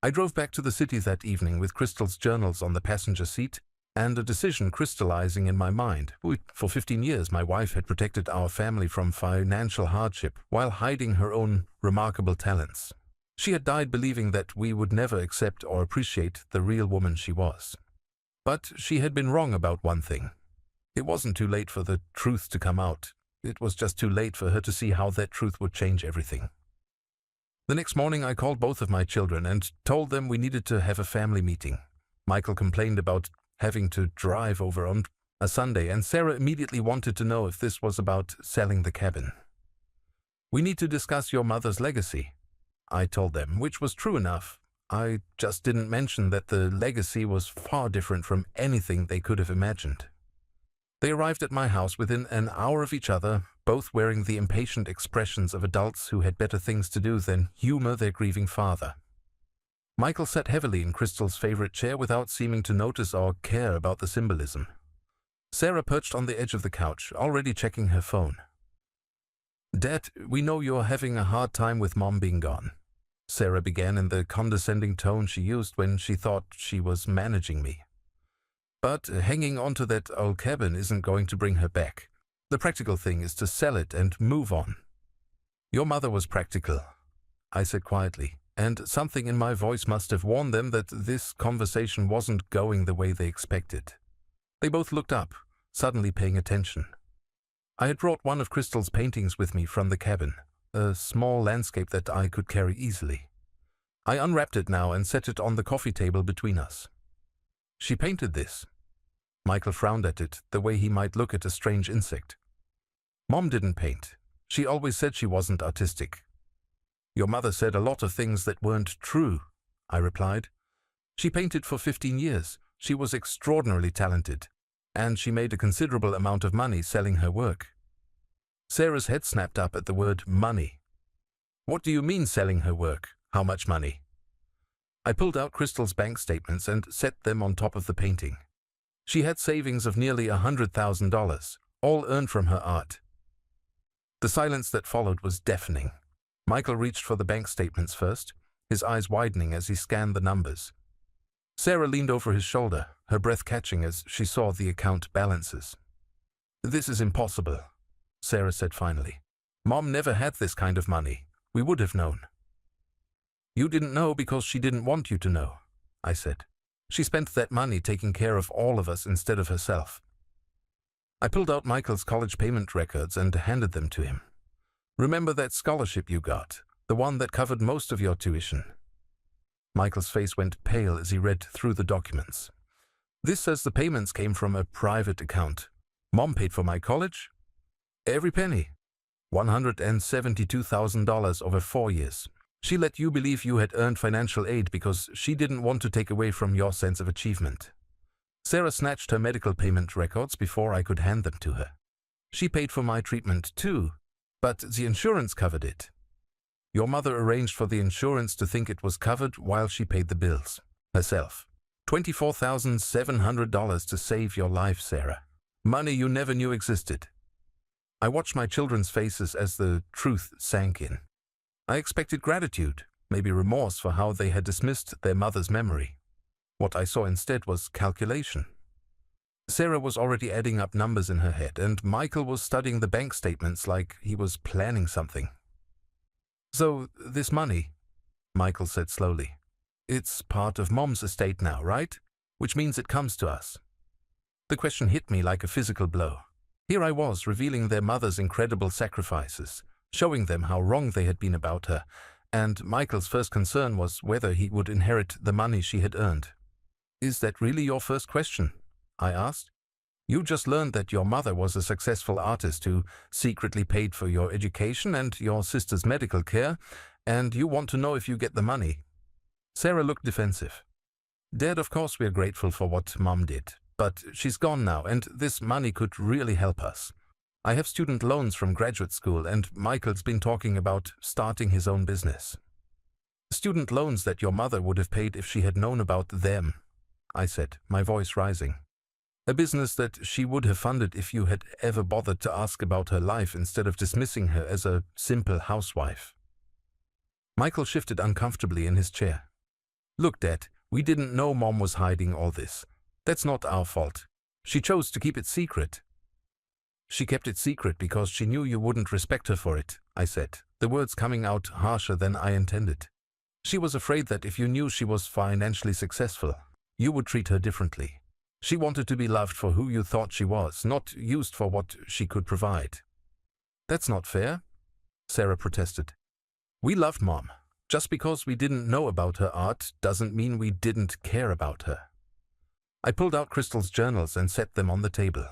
I drove back to the city that evening with Crystal's journals on the passenger seat and a decision crystallizing in my mind. For 15 years, my wife had protected our family from financial hardship while hiding her own remarkable talents. She had died believing that we would never accept or appreciate the real woman she was. But she had been wrong about one thing. It wasn't too late for the truth to come out. It was just too late for her to see how that truth would change everything. The next morning, I called both of my children and told them we needed to have a family meeting. Michael complained about having to drive over on a Sunday, and Sarah immediately wanted to know if this was about selling the cabin. "We need to discuss your mother's legacy," I told them, which was true enough. I just didn't mention that the legacy was far different from anything they could have imagined. They arrived at my house within an hour of each other, both wearing the impatient expressions of adults who had better things to do than humor their grieving father. Michael sat heavily in Crystal's favorite chair without seeming to notice or care about the symbolism. Sarah perched on the edge of the couch, already checking her phone. "Dad, we know you're having a hard time with Mom being gone," Sarah began in the condescending tone she used when she thought she was managing me. "But hanging on to that old cabin isn't going to bring her back. The practical thing is to sell it and move on." "Your mother was practical," I said quietly, and something in my voice must have warned them that this conversation wasn't going the way they expected. They both looked up, suddenly paying attention. I had brought one of Crystal's paintings with me from the cabin, a small landscape that I could carry easily. I unwrapped it now and set it on the coffee table between us. "She painted this." Michael frowned at it, the way he might look at a strange insect. "Mom didn't paint. She always said she wasn't artistic." "Your mother said a lot of things that weren't true," I replied. "She painted for 15 years. She was extraordinarily talented, and she made a considerable amount of money selling her work." Sarah's head snapped up at the word money. "What do you mean selling her work? How much money?" I pulled out Crystal's bank statements and set them on top of the painting. She had savings of nearly $100,000, all earned from her art. The silence that followed was deafening. Michael reached for the bank statements first, his eyes widening as he scanned the numbers. Sarah leaned over his shoulder, her breath catching as she saw the account balances. "This is impossible," Sarah said finally. "Mom never had this kind of money. We would have known." "You didn't know because she didn't want you to know," I said. "She spent that money taking care of all of us instead of herself." I pulled out Michael's college payment records and handed them to him. "Remember that scholarship you got, the one that covered most of your tuition?" Michael's face went pale as he read through the documents. "This says the payments came from a private account. Mom paid for my college? Every penny. $172,000 over 4 years. She let you believe you had earned financial aid because she didn't want to take away from your sense of achievement." Sarah snatched her medical payment records before I could hand them to her. "She paid for my treatment too, but the insurance covered it. Your mother arranged for the insurance to think it was covered while she paid the bills herself. $24,700 to save your life, Sarah. Money you never knew existed." I watched my children's faces as the truth sank in. I expected gratitude, maybe remorse for how they had dismissed their mother's memory. What I saw instead was calculation. Sarah was already adding up numbers in her head, and Michael was studying the bank statements like he was planning something. "So, this money," Michael said slowly, "it's part of Mom's estate now, right? Which means it comes to us." The question hit me like a physical blow. Here I was, revealing their mother's incredible sacrifices, showing them how wrong they had been about her, and Michael's first concern was whether he would inherit the money she had earned. "Is that really your first question?" I asked. "You just learned that your mother was a successful artist who secretly paid for your education and your sister's medical care, and you want to know if you get the money." Sarah looked defensive. "Dad, of course we're grateful for what Mom did, but she's gone now, and this money could really help us. I have student loans from graduate school, and Michael's been talking about starting his own business." "Student loans that your mother would have paid if she had known about them," I said, my voice rising. "A business that she would have funded if you had ever bothered to ask about her life instead of dismissing her as a simple housewife." Michael shifted uncomfortably in his chair. "Look, Dad, we didn't know Mom was hiding all this. That's not our fault. She chose to keep it secret. She kept it secret because she knew you wouldn't respect her for it, I said, the words coming out harsher than I intended. She was afraid that if you knew she was financially successful, you would treat her differently. She wanted to be loved for who you thought she was, not used for what she could provide. That's not fair, Sarah protested. We loved Mom. Just because we didn't know about her art doesn't mean we didn't care about her. I pulled out Crystal's journals and set them on the table.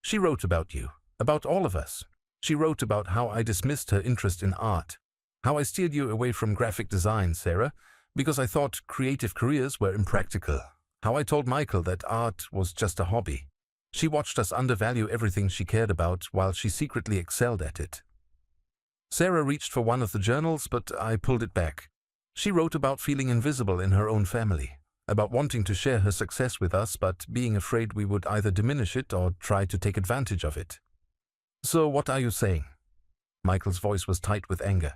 She wrote about you, about all of us. She wrote about how I dismissed her interest in art, how I steered you away from graphic design, Sarah, because I thought creative careers were impractical, how I told Michael that art was just a hobby. She watched us undervalue everything she cared about while she secretly excelled at it. Sarah reached for one of the journals, but I pulled it back. She wrote about feeling invisible in her own family, about wanting to share her success with us but being afraid we would either diminish it or try to take advantage of it. So what are you saying? Michael's voice was tight with anger.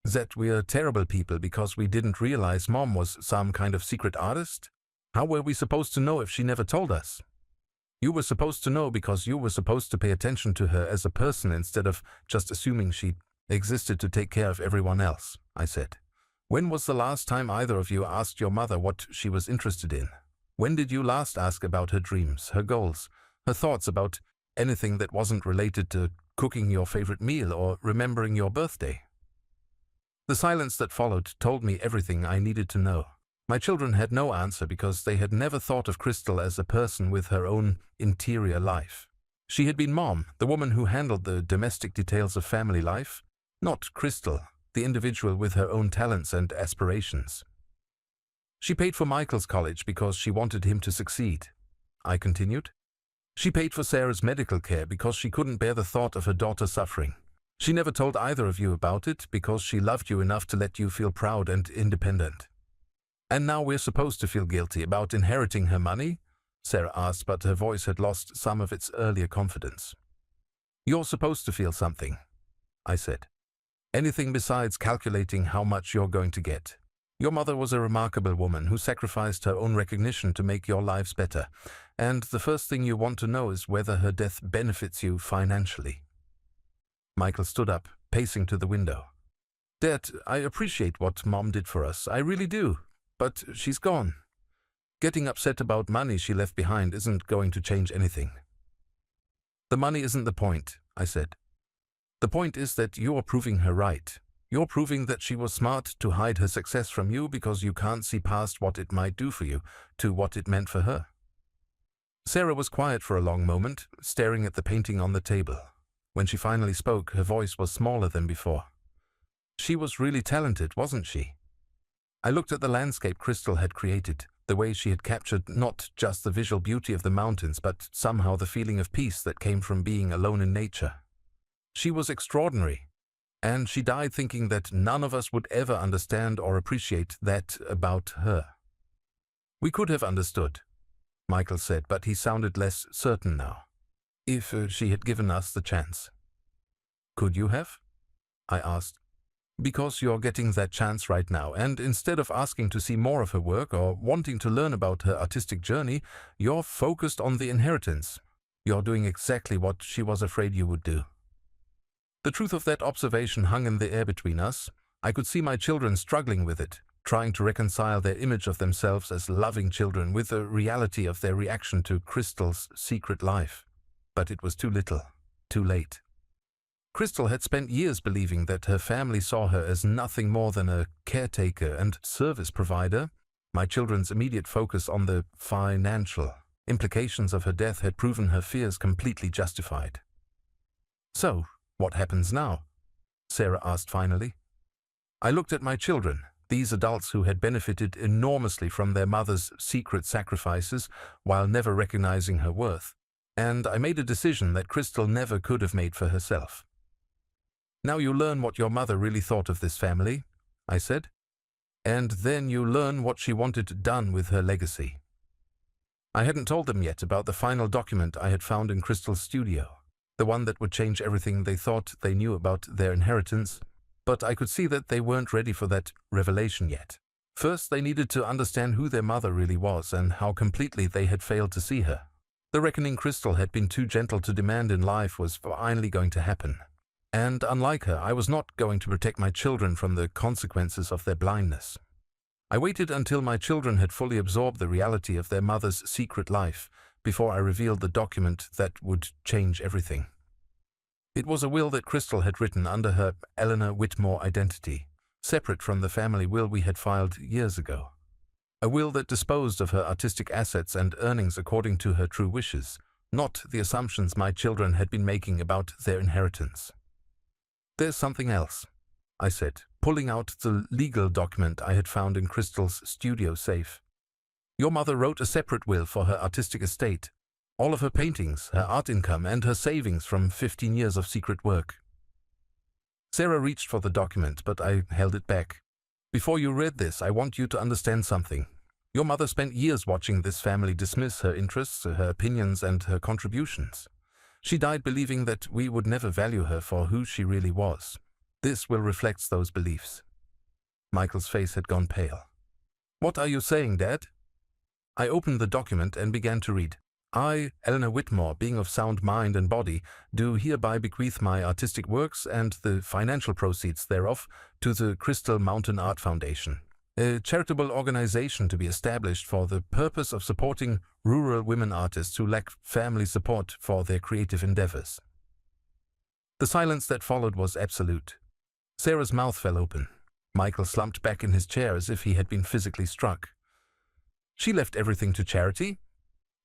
That we're terrible people because we didn't realize Mom was some kind of secret artist? How were we supposed to know if she never told us? You were supposed to know because you were supposed to pay attention to her as a person instead of just assuming she existed to take care of everyone else, I said. When was the last time either of you asked your mother what she was interested in? When did you last ask about her dreams, her goals, her thoughts about anything that wasn't related to cooking your favorite meal or remembering your birthday? The silence that followed told me everything I needed to know. My children had no answer because they had never thought of Crystal as a person with her own interior life. She had been Mom, the woman who handled the domestic details of family life, not Crystal, the individual with her own talents and aspirations. She paid for Michael's college because she wanted him to succeed, I continued. She paid for Sarah's medical care because she couldn't bear the thought of her daughter suffering. She never told either of you about it because she loved you enough to let you feel proud and independent. And now we're supposed to feel guilty about inheriting her money? Sarah asked, but her voice had lost some of its earlier confidence. You're supposed to feel something, I said. Anything besides calculating how much you're going to get. Your mother was a remarkable woman who sacrificed her own recognition to make your lives better, and the first thing you want to know is whether her death benefits you financially. Michael stood up, pacing to the window. Dad, I appreciate what Mom did for us, I really do, but she's gone. Getting upset about money she left behind isn't going to change anything. The money isn't the point, I said. The point is that you're proving her right. You're proving that she was smart to hide her success from you because you can't see past what it might do for you to what it meant for her. Sarah was quiet for a long moment, staring at the painting on the table. When she finally spoke, her voice was smaller than before. She was really talented, wasn't she? I looked at the landscape Crystal had created, the way she had captured not just the visual beauty of the mountains, but somehow the feeling of peace that came from being alone in nature. She was extraordinary, and she died thinking that none of us would ever understand or appreciate that about her. We could have understood, Michael said, but he sounded less certain now. If she had given us the chance. Could you have? I asked. Because you're getting that chance right now, and instead of asking to see more of her work or wanting to learn about her artistic journey, you're focused on the inheritance. You're doing exactly what she was afraid you would do. The truth of that observation hung in the air between us. I could see my children struggling with it, trying to reconcile their image of themselves as loving children with the reality of their reaction to Crystal's secret life. But it was too little, too late. Crystal had spent years believing that her family saw her as nothing more than a caretaker and service provider. My children's immediate focus on the financial implications of her death had proven her fears completely justified. So, what happens now? Sarah asked finally. I looked at my children, these adults who had benefited enormously from their mother's secret sacrifices while never recognizing her worth, and I made a decision that Crystal never could have made for herself. Now you learn what your mother really thought of this family, I said, and then you learn what she wanted done with her legacy. I hadn't told them yet about the final document I had found in Crystal's studio, the one that would change everything they thought they knew about their inheritance, but I could see that they weren't ready for that revelation yet. First, they needed to understand who their mother really was and how completely they had failed to see her. The reckoning Crystal had been too gentle to demand in life was finally going to happen. And unlike her, I was not going to protect my children from the consequences of their blindness. I waited until my children had fully absorbed the reality of their mother's secret life before I revealed the document that would change everything. It was a will that Crystal had written under her Eleanor Whitmore identity, separate from the family will we had filed years ago. A will that disposed of her artistic assets and earnings according to her true wishes, not the assumptions my children had been making about their inheritance. "There's something else," I said, pulling out the legal document I had found in Crystal's studio safe. "Your mother wrote a separate will for her artistic estate, all of her paintings, her art income, and her savings from 15 years of secret work." Sarah reached for the document, but I held it back. "Before you read this, I want you to understand something. Your mother spent years watching this family dismiss her interests, her opinions, and her contributions. She died believing that we would never value her for who she really was. This will reflect those beliefs." Michael's face had gone pale. "What are you saying, Dad?" I opened the document and began to read. "I, Eleanor Whitmore, being of sound mind and body, do hereby bequeath my artistic works and the financial proceeds thereof to the Crystal Mountain Art Foundation, a charitable organization to be established for the purpose of supporting rural women artists who lack family support for their creative endeavors." The silence that followed was absolute. Sarah's mouth fell open. Michael slumped back in his chair as if he had been physically struck. "She left everything to charity?"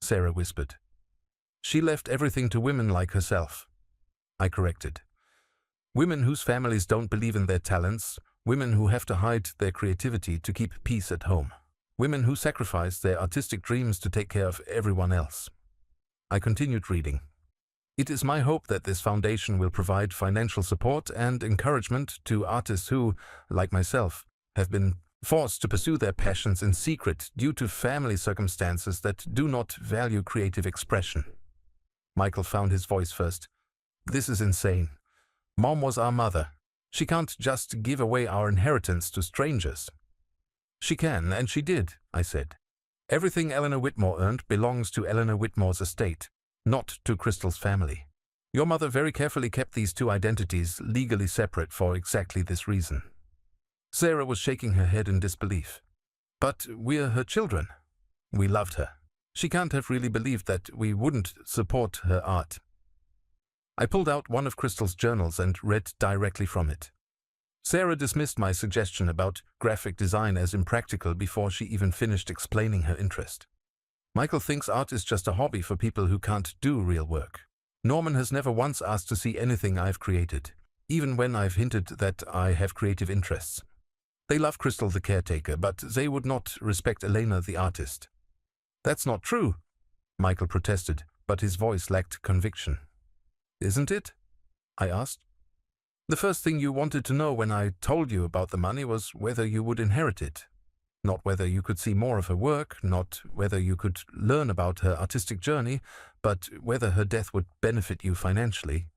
Sarah whispered. "She left everything to women like herself," I corrected. "Women whose families don't believe in their talents, women who have to hide their creativity to keep peace at home, women who sacrifice their artistic dreams to take care of everyone else." I continued reading. "It is my hope that this foundation will provide financial support and encouragement to artists who, like myself, have been forced to pursue their passions in secret due to family circumstances that do not value creative expression." Michael found his voice first. "This is insane. Mom was our mother. She can't just give away our inheritance to strangers." "She can, and she did," I said. "Everything Eleanor Whitmore earned belongs to Eleanor Whitmore's estate, not to Crystal's family. Your mother very carefully kept these two identities legally separate for exactly this reason." Sarah was shaking her head in disbelief. "But we're her children. We loved her. She can't have really believed that we wouldn't support her art." I pulled out one of Crystal's journals and read directly from it. Sarah dismissed my suggestion about graphic design as impractical before she even finished explaining her interest. "Michael thinks art is just a hobby for people who can't do real work. Norman has never once asked to see anything I've created, even when I've hinted that I have creative interests. They love Crystal the caretaker, but they would not respect Elena the artist." "That's not true," Michael protested, but his voice lacked conviction. "Isn't it?" I asked. "The first thing you wanted to know when I told you about the money was whether you would inherit it. Not whether you could see more of her work, not whether you could learn about her artistic journey, but whether her death would benefit you financially."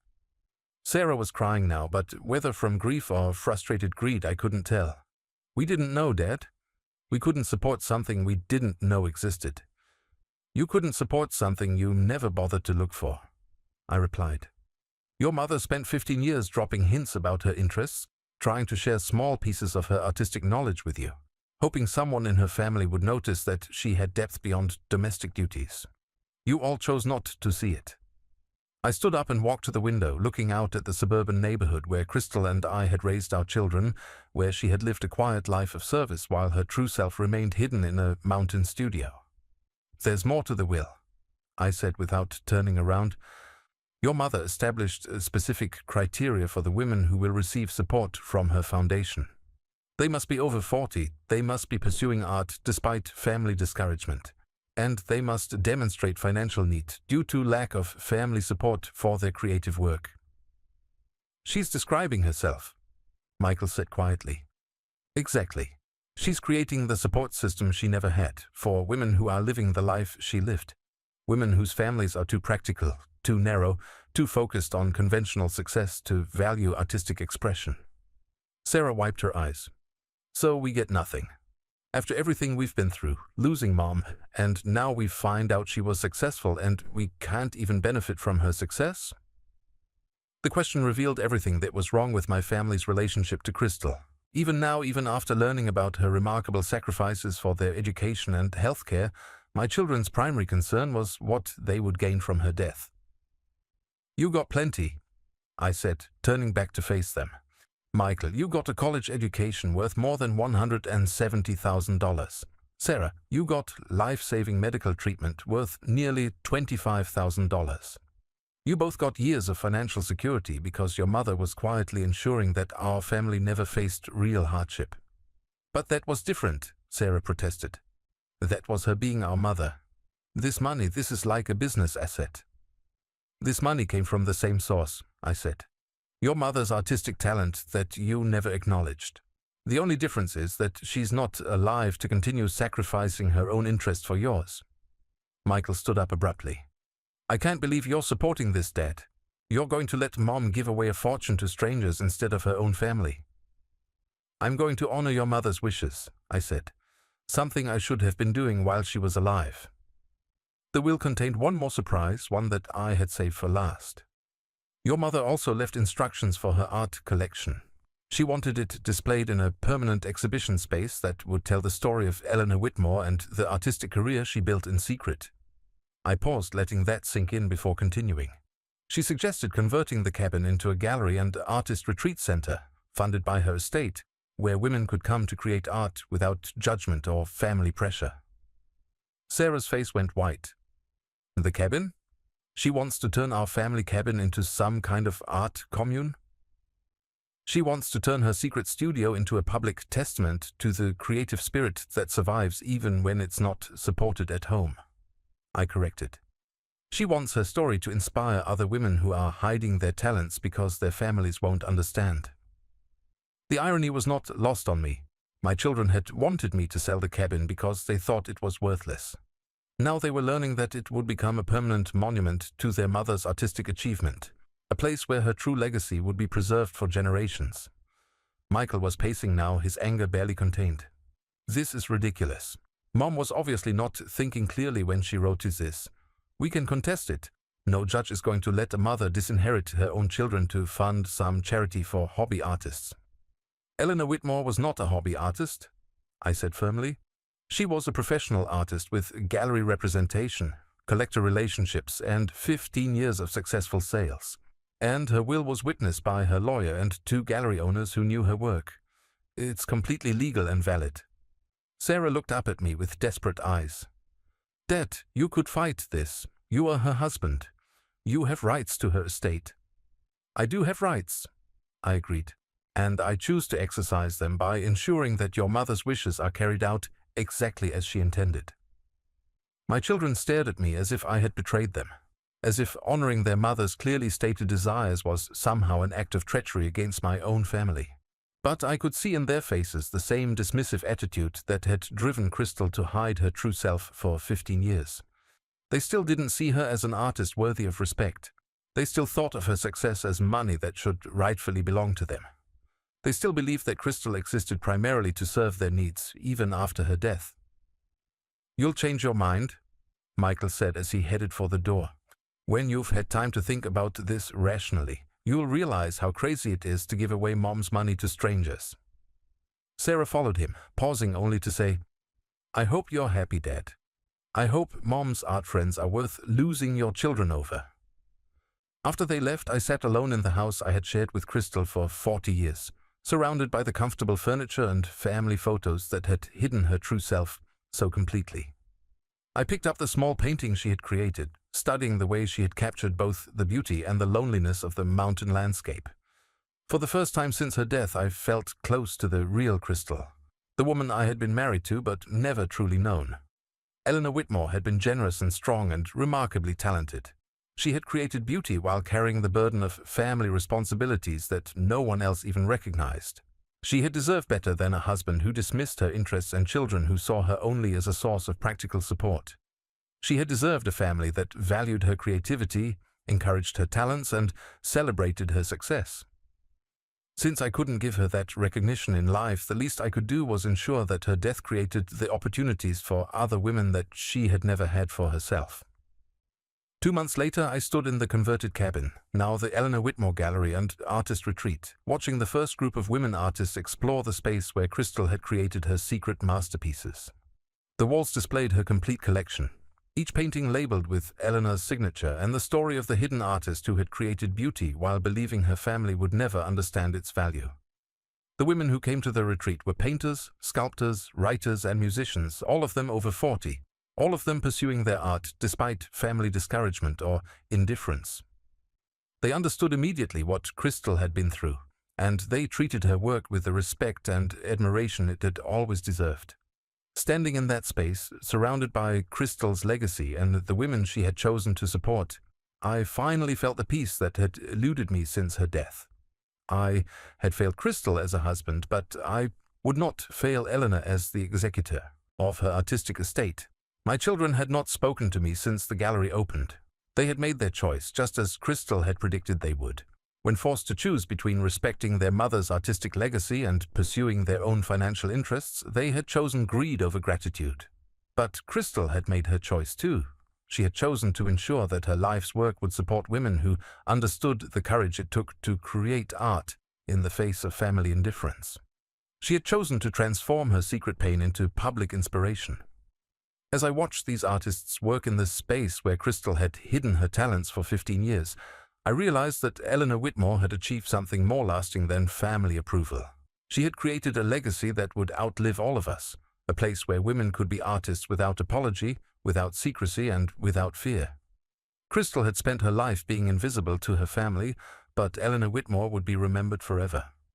Sarah was crying now, but whether from grief or frustrated greed I couldn't tell. "We didn't know, Dad. We couldn't support something we didn't know existed." "You couldn't support something you never bothered to look for," I replied. "Your mother spent 15 years dropping hints about her interests, trying to share small pieces of her artistic knowledge with you, hoping someone in her family would notice that she had depth beyond domestic duties. You all chose not to see it." I stood up and walked to the window, looking out at the suburban neighborhood where Crystal and I had raised our children, where she had lived a quiet life of service while her true self remained hidden in a mountain studio. "There's more to the will," I said without turning around. "Your mother established specific criteria for the women who will receive support from her foundation. They must be over 40, they must be pursuing art despite family discouragement, and they must demonstrate financial need due to lack of family support for their creative work." "She's describing herself," Michael said quietly. "Exactly. She's creating the support system she never had for women who are living the life she lived. Women whose families are too practical, too narrow, too focused on conventional success to value artistic expression." Sarah wiped her eyes. "So we get nothing. After everything we've been through, losing Mom, and now we find out she was successful and we can't even benefit from her success? The question revealed everything that was wrong with my family's relationship to Crystal. Even now, even after learning about her remarkable sacrifices for their education and healthcare, my children's primary concern was what they would gain from her death. "You got plenty," I said, turning back to face them. "Michael, you got a college education worth more than $170,000. Sarah, you got life-saving medical treatment worth nearly $25,000. You both got years of financial security because your mother was quietly ensuring that our family never faced real hardship." "But that was different," Sarah protested. "That was her being our mother. This money, this is like a business asset." "This money came from the same source," I said. "Your mother's artistic talent that you never acknowledged. The only difference is that she's not alive to continue sacrificing her own interest for yours." Michael stood up abruptly. "I can't believe you're supporting this, Dad. You're going to let Mom give away a fortune to strangers instead of her own family." "I'm going to honor your mother's wishes," I said, "something I should have been doing while she was alive." The will contained one more surprise, one that I had saved for last. Your mother also left instructions for her art collection. She wanted it displayed in a permanent exhibition space that would tell the story of Eleanor Whitmore and the artistic career she built in secret. I paused, letting that sink in before continuing. She suggested converting the cabin into a gallery and artist retreat center, funded by her estate, where women could come to create art without judgment or family pressure. Sarah's face went white. "The cabin? She wants to turn our family cabin into some kind of art commune? She wants to turn her secret studio into a public testament to the creative spirit that survives even when it's not supported at home," I corrected. "She wants her story to inspire other women who are hiding their talents because their families won't understand." The irony was not lost on me. My children had wanted me to sell the cabin because they thought it was worthless. Now they were learning that it would become a permanent monument to their mother's artistic achievement, a place where her true legacy would be preserved for generations. Michael was pacing now, his anger barely contained. "This is ridiculous. Mom was obviously not thinking clearly when she wrote this. We can contest it. No judge is going to let a mother disinherit her own children to fund some charity for hobby artists." "Eleanor Whitmore was not a hobby artist," I said firmly. "She was a professional artist with gallery representation, collector relationships, and 15 years of successful sales. And her will was witnessed by her lawyer and 2 gallery owners who knew her work. It's completely legal and valid." Sarah looked up at me with desperate eyes. "Dad, you could fight this. You are her husband. You have rights to her estate." "I do have rights," I agreed, "and I choose to exercise them by ensuring that your mother's wishes are carried out exactly as she intended." My children stared at me as if I had betrayed them, as if honoring their mother's clearly stated desires was somehow an act of treachery against my own family. But I could see in their faces the same dismissive attitude that had driven Crystal to hide her true self for 15 years. They still didn't see her as an artist worthy of respect. They still thought of her success as money that should rightfully belong to them. They still believed that Crystal existed primarily to serve their needs, even after her death. "You'll change your mind," Michael said as he headed for the door. "When you've had time to think about this rationally, you'll realize how crazy it is to give away Mom's money to strangers." Sarah followed him, pausing only to say, "I hope you're happy, Dad. I hope Mom's art friends are worth losing your children over." After they left, I sat alone in the house I had shared with Crystal for 40 years, surrounded by the comfortable furniture and family photos that had hidden her true self so completely. I picked up the small painting she had created, studying the way she had captured both the beauty and the loneliness of the mountain landscape. For the first time since her death, I felt close to the real Crystal, the woman I had been married to but never truly known. Eleanor Whitmore had been generous and strong and remarkably talented. She had created beauty while carrying the burden of family responsibilities that no one else even recognized. She had deserved better than a husband who dismissed her interests and children who saw her only as a source of practical support. She had deserved a family that valued her creativity, encouraged her talents, and celebrated her success. Since I couldn't give her that recognition in life, the least I could do was ensure that her death created the opportunities for other women that she had never had for herself. 2 months later, I stood in the converted cabin, now the Eleanor Whitmore Gallery and Artist Retreat, watching the first group of women artists explore the space where Crystal had created her secret masterpieces. The walls displayed her complete collection, each painting labeled with Eleanor's signature and the story of the hidden artist who had created beauty while believing her family would never understand its value. The women who came to the retreat were painters, sculptors, writers, and musicians, all of them over 40, all of them pursuing their art despite family discouragement or indifference. They understood immediately what Crystal had been through, and they treated her work with the respect and admiration it had always deserved. Standing in that space, surrounded by Crystal's legacy and the women she had chosen to support, I finally felt the peace that had eluded me since her death. I had failed Crystal as a husband, but I would not fail Eleanor as the executor of her artistic estate. My children had not spoken to me since the gallery opened. They had made their choice, just as Crystal had predicted they would. When forced to choose between respecting their mother's artistic legacy and pursuing their own financial interests, they had chosen greed over gratitude. But Crystal had made her choice too. She had chosen to ensure that her life's work would support women who understood the courage it took to create art in the face of family indifference. She had chosen to transform her secret pain into public inspiration. As I watched these artists work in the space where Crystal had hidden her talents for 15 years, I realized that Eleanor Whitmore had achieved something more lasting than family approval. She had created a legacy that would outlive all of us, a place where women could be artists without apology, without secrecy, and without fear. Crystal had spent her life being invisible to her family, but Eleanor Whitmore would be remembered forever.